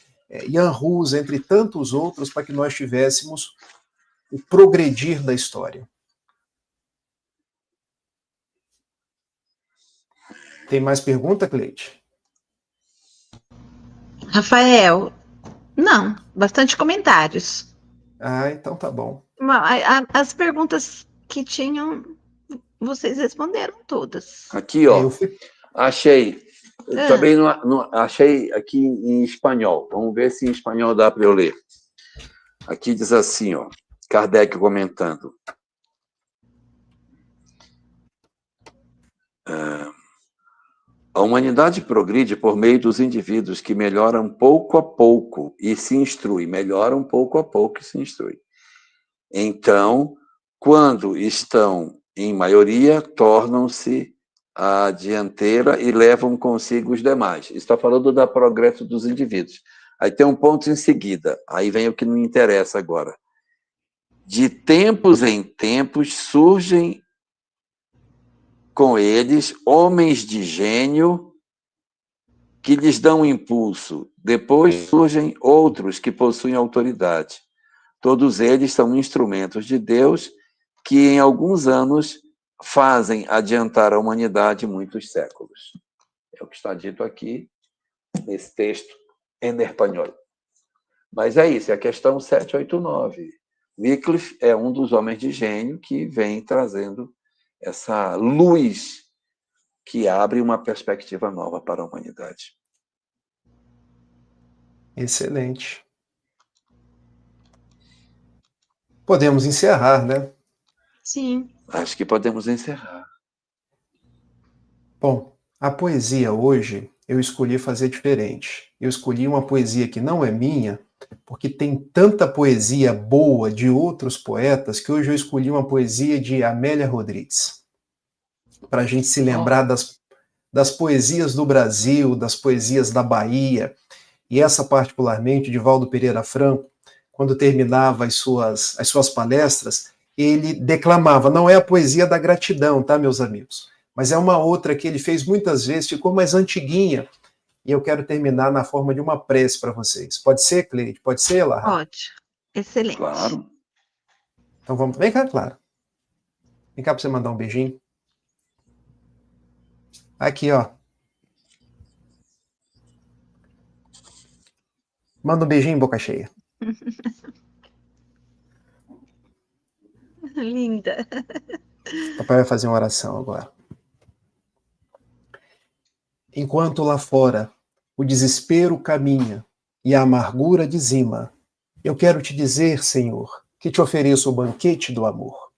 Jan Hus, entre tantos outros, para que nós tivéssemos o progredir da história. Tem mais pergunta, Cleide? Rafael, não, bastante comentários. Ah, então tá bom. As perguntas que tinham, vocês responderam todas. Aqui, ó, Eu fui... achei. Também achei aqui em espanhol. Vamos ver se em espanhol dá para eu ler. Aqui diz assim, ó, Kardec comentando. A humanidade progride por meio dos indivíduos que melhoram pouco a pouco e se instruem. Melhoram pouco a pouco e se instruem. Então, quando estão em maioria, tornam-se a dianteira e levam consigo os demais. Está falando do progresso dos indivíduos. Aí tem um ponto em seguida. Aí vem o que me interessa agora. De tempos em tempos surgem com eles homens de gênio que lhes dão impulso. Depois surgem outros que possuem autoridade. Todos eles são instrumentos de Deus que, em alguns anos, fazem adiantar a humanidade muitos séculos. É o que está dito aqui, nesse texto, em espanhol. Mas é isso, é a questão 789. Wycliffe é um dos homens de gênio que vem trazendo essa luz que abre uma perspectiva nova para a humanidade. Excelente. Podemos encerrar, né? Sim. Acho que podemos encerrar. Bom, a poesia hoje eu escolhi fazer diferente. Eu escolhi uma poesia que não é minha, porque tem tanta poesia boa de outros poetas que hoje eu escolhi uma poesia de Amélia Rodrigues. Para a gente se lembrar das poesias do Brasil, das poesias da Bahia, e essa particularmente de Valdo Pereira Franco, quando terminava as suas palestras, ele declamava, não é a poesia da gratidão, tá, meus amigos? Mas é uma outra que ele fez muitas vezes, ficou mais antiguinha, e eu quero terminar na forma de uma prece para vocês. Pode ser, Cleide? Pode ser, Lara? Pode. Excelente. Claro. Então vamos. Vem cá, Clara. Vem cá para você mandar um beijinho. Aqui, ó. Manda um beijinho em boca cheia. Linda. Papai vai fazer uma oração agora. Enquanto lá fora o desespero caminha e a amargura dizima, eu quero te dizer, Senhor, que te ofereço o banquete do amor.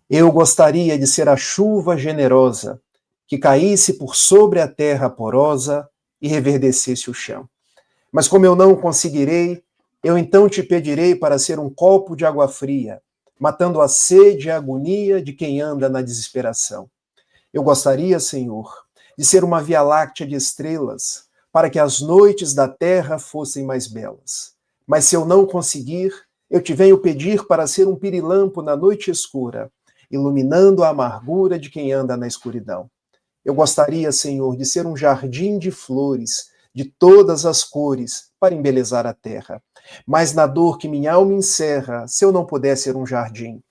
Eu gostaria de ser a chuva generosa que caísse por sobre a terra porosa e reverdecesse o chão. Mas como eu não conseguirei, eu então te pedirei para ser um copo de água fria, matando a sede e a agonia de quem anda na desesperação. Eu gostaria, Senhor, de ser uma via láctea de estrelas, para que as noites da terra fossem mais belas. Mas se eu não conseguir, eu te venho pedir para ser um pirilampo na noite escura, iluminando a amargura de quem anda na escuridão. Eu gostaria, Senhor, de ser um jardim de flores, de todas as cores, para embelezar a terra. Mas na dor que minha alma encerra, se eu não puder ser um jardim,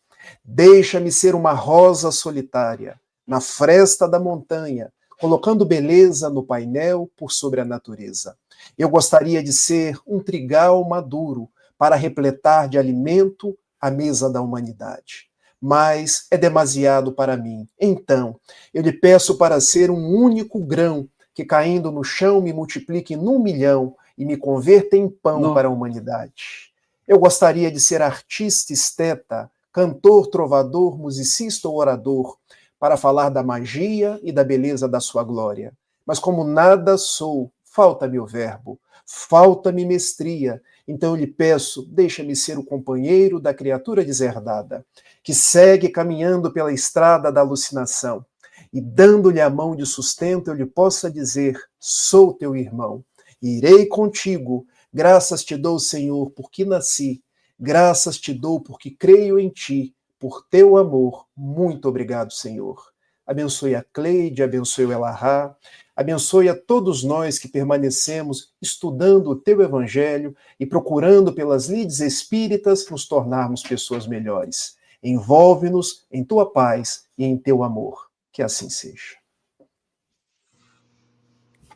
deixa-me ser uma rosa solitária, na fresta da montanha, colocando beleza no painel por sobre a natureza. Eu gostaria de ser um trigal maduro para repletar de alimento a mesa da humanidade. Mas é demasiado para mim. Então, eu lhe peço para ser um único grão que caindo no chão me multiplique num milhão e me converta em pão para a humanidade. Eu gostaria de ser artista esteta, cantor, trovador, musicista ou orador, para falar da magia e da beleza da sua glória. Mas como nada sou, falta-me o verbo, falta-me mestria, então eu lhe peço, deixa-me ser o companheiro da criatura deserdada, que segue caminhando pela estrada da alucinação, e dando-lhe a mão de sustento eu lhe possa dizer, sou teu irmão, irei contigo, graças te dou, Senhor, porque nasci, graças te dou porque creio em ti, por teu amor. Muito obrigado, Senhor. Abençoe a Cleide, abençoe o Elahá, Abençoe a todos nós que permanecemos estudando o Teu Evangelho e procurando pelas lides espíritas nos tornarmos pessoas melhores. Envolve-nos em Tua paz e em Teu amor. Que assim seja.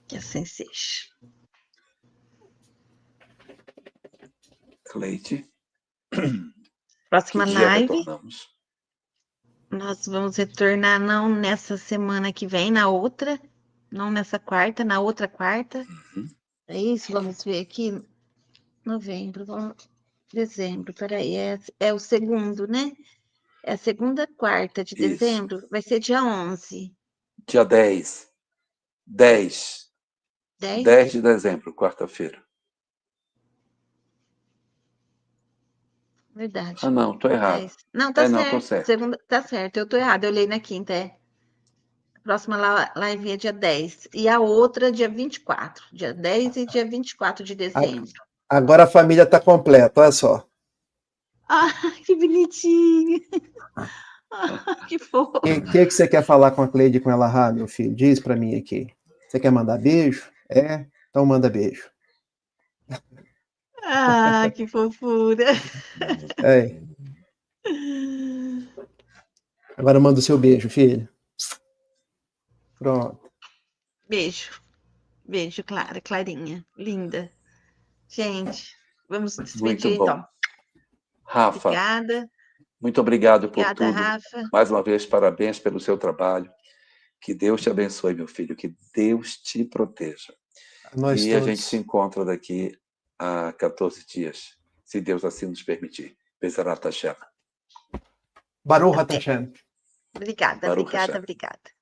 Que assim seja. Cleide. Próxima Que dia live. retornamos? Nós vamos retornar não nessa semana que vem, na outra. Não nessa quarta, na outra quarta. Uhum. É isso, vamos ver aqui. Novembro, dezembro, peraí, é o segundo, né? É a segunda quarta de Isso. dezembro, vai ser dia 11. Dia 10. 10. 10? 10 de dezembro, quarta-feira. Verdade. Ah, não, tô errado. 10. Não, tá Não, tô certo. certo. Segunda, tá certo, eu tô errada, eu olhei na quinta, A próxima live é dia 10. E a outra dia 24. Dia 10 e dia 24 de dezembro. Agora a família está completa, olha só. Ah, que bonitinho. Que fofo. O que você quer falar com a Cleide e com ela, meu filho? Diz para mim aqui. Você quer mandar beijo? É? Então manda beijo. Ah, que fofura. É. Agora manda o seu beijo, filho. Pronto. Beijo. Beijo, Clara, Clarinha. Linda. Gente, vamos Muito despedir bom. então. Rafa, Obrigada. muito obrigado por Obrigada, tudo. Rafa. Mais uma vez, parabéns pelo seu trabalho. Que Deus te abençoe, meu filho. Que Deus te proteja. Nós e todos. a gente se encontra daqui a 14 dias, se Deus assim nos permitir. Bezarat Hashem. Baruch Hashem. Obrigada, Baruch obrigada, Hashem. obrigada.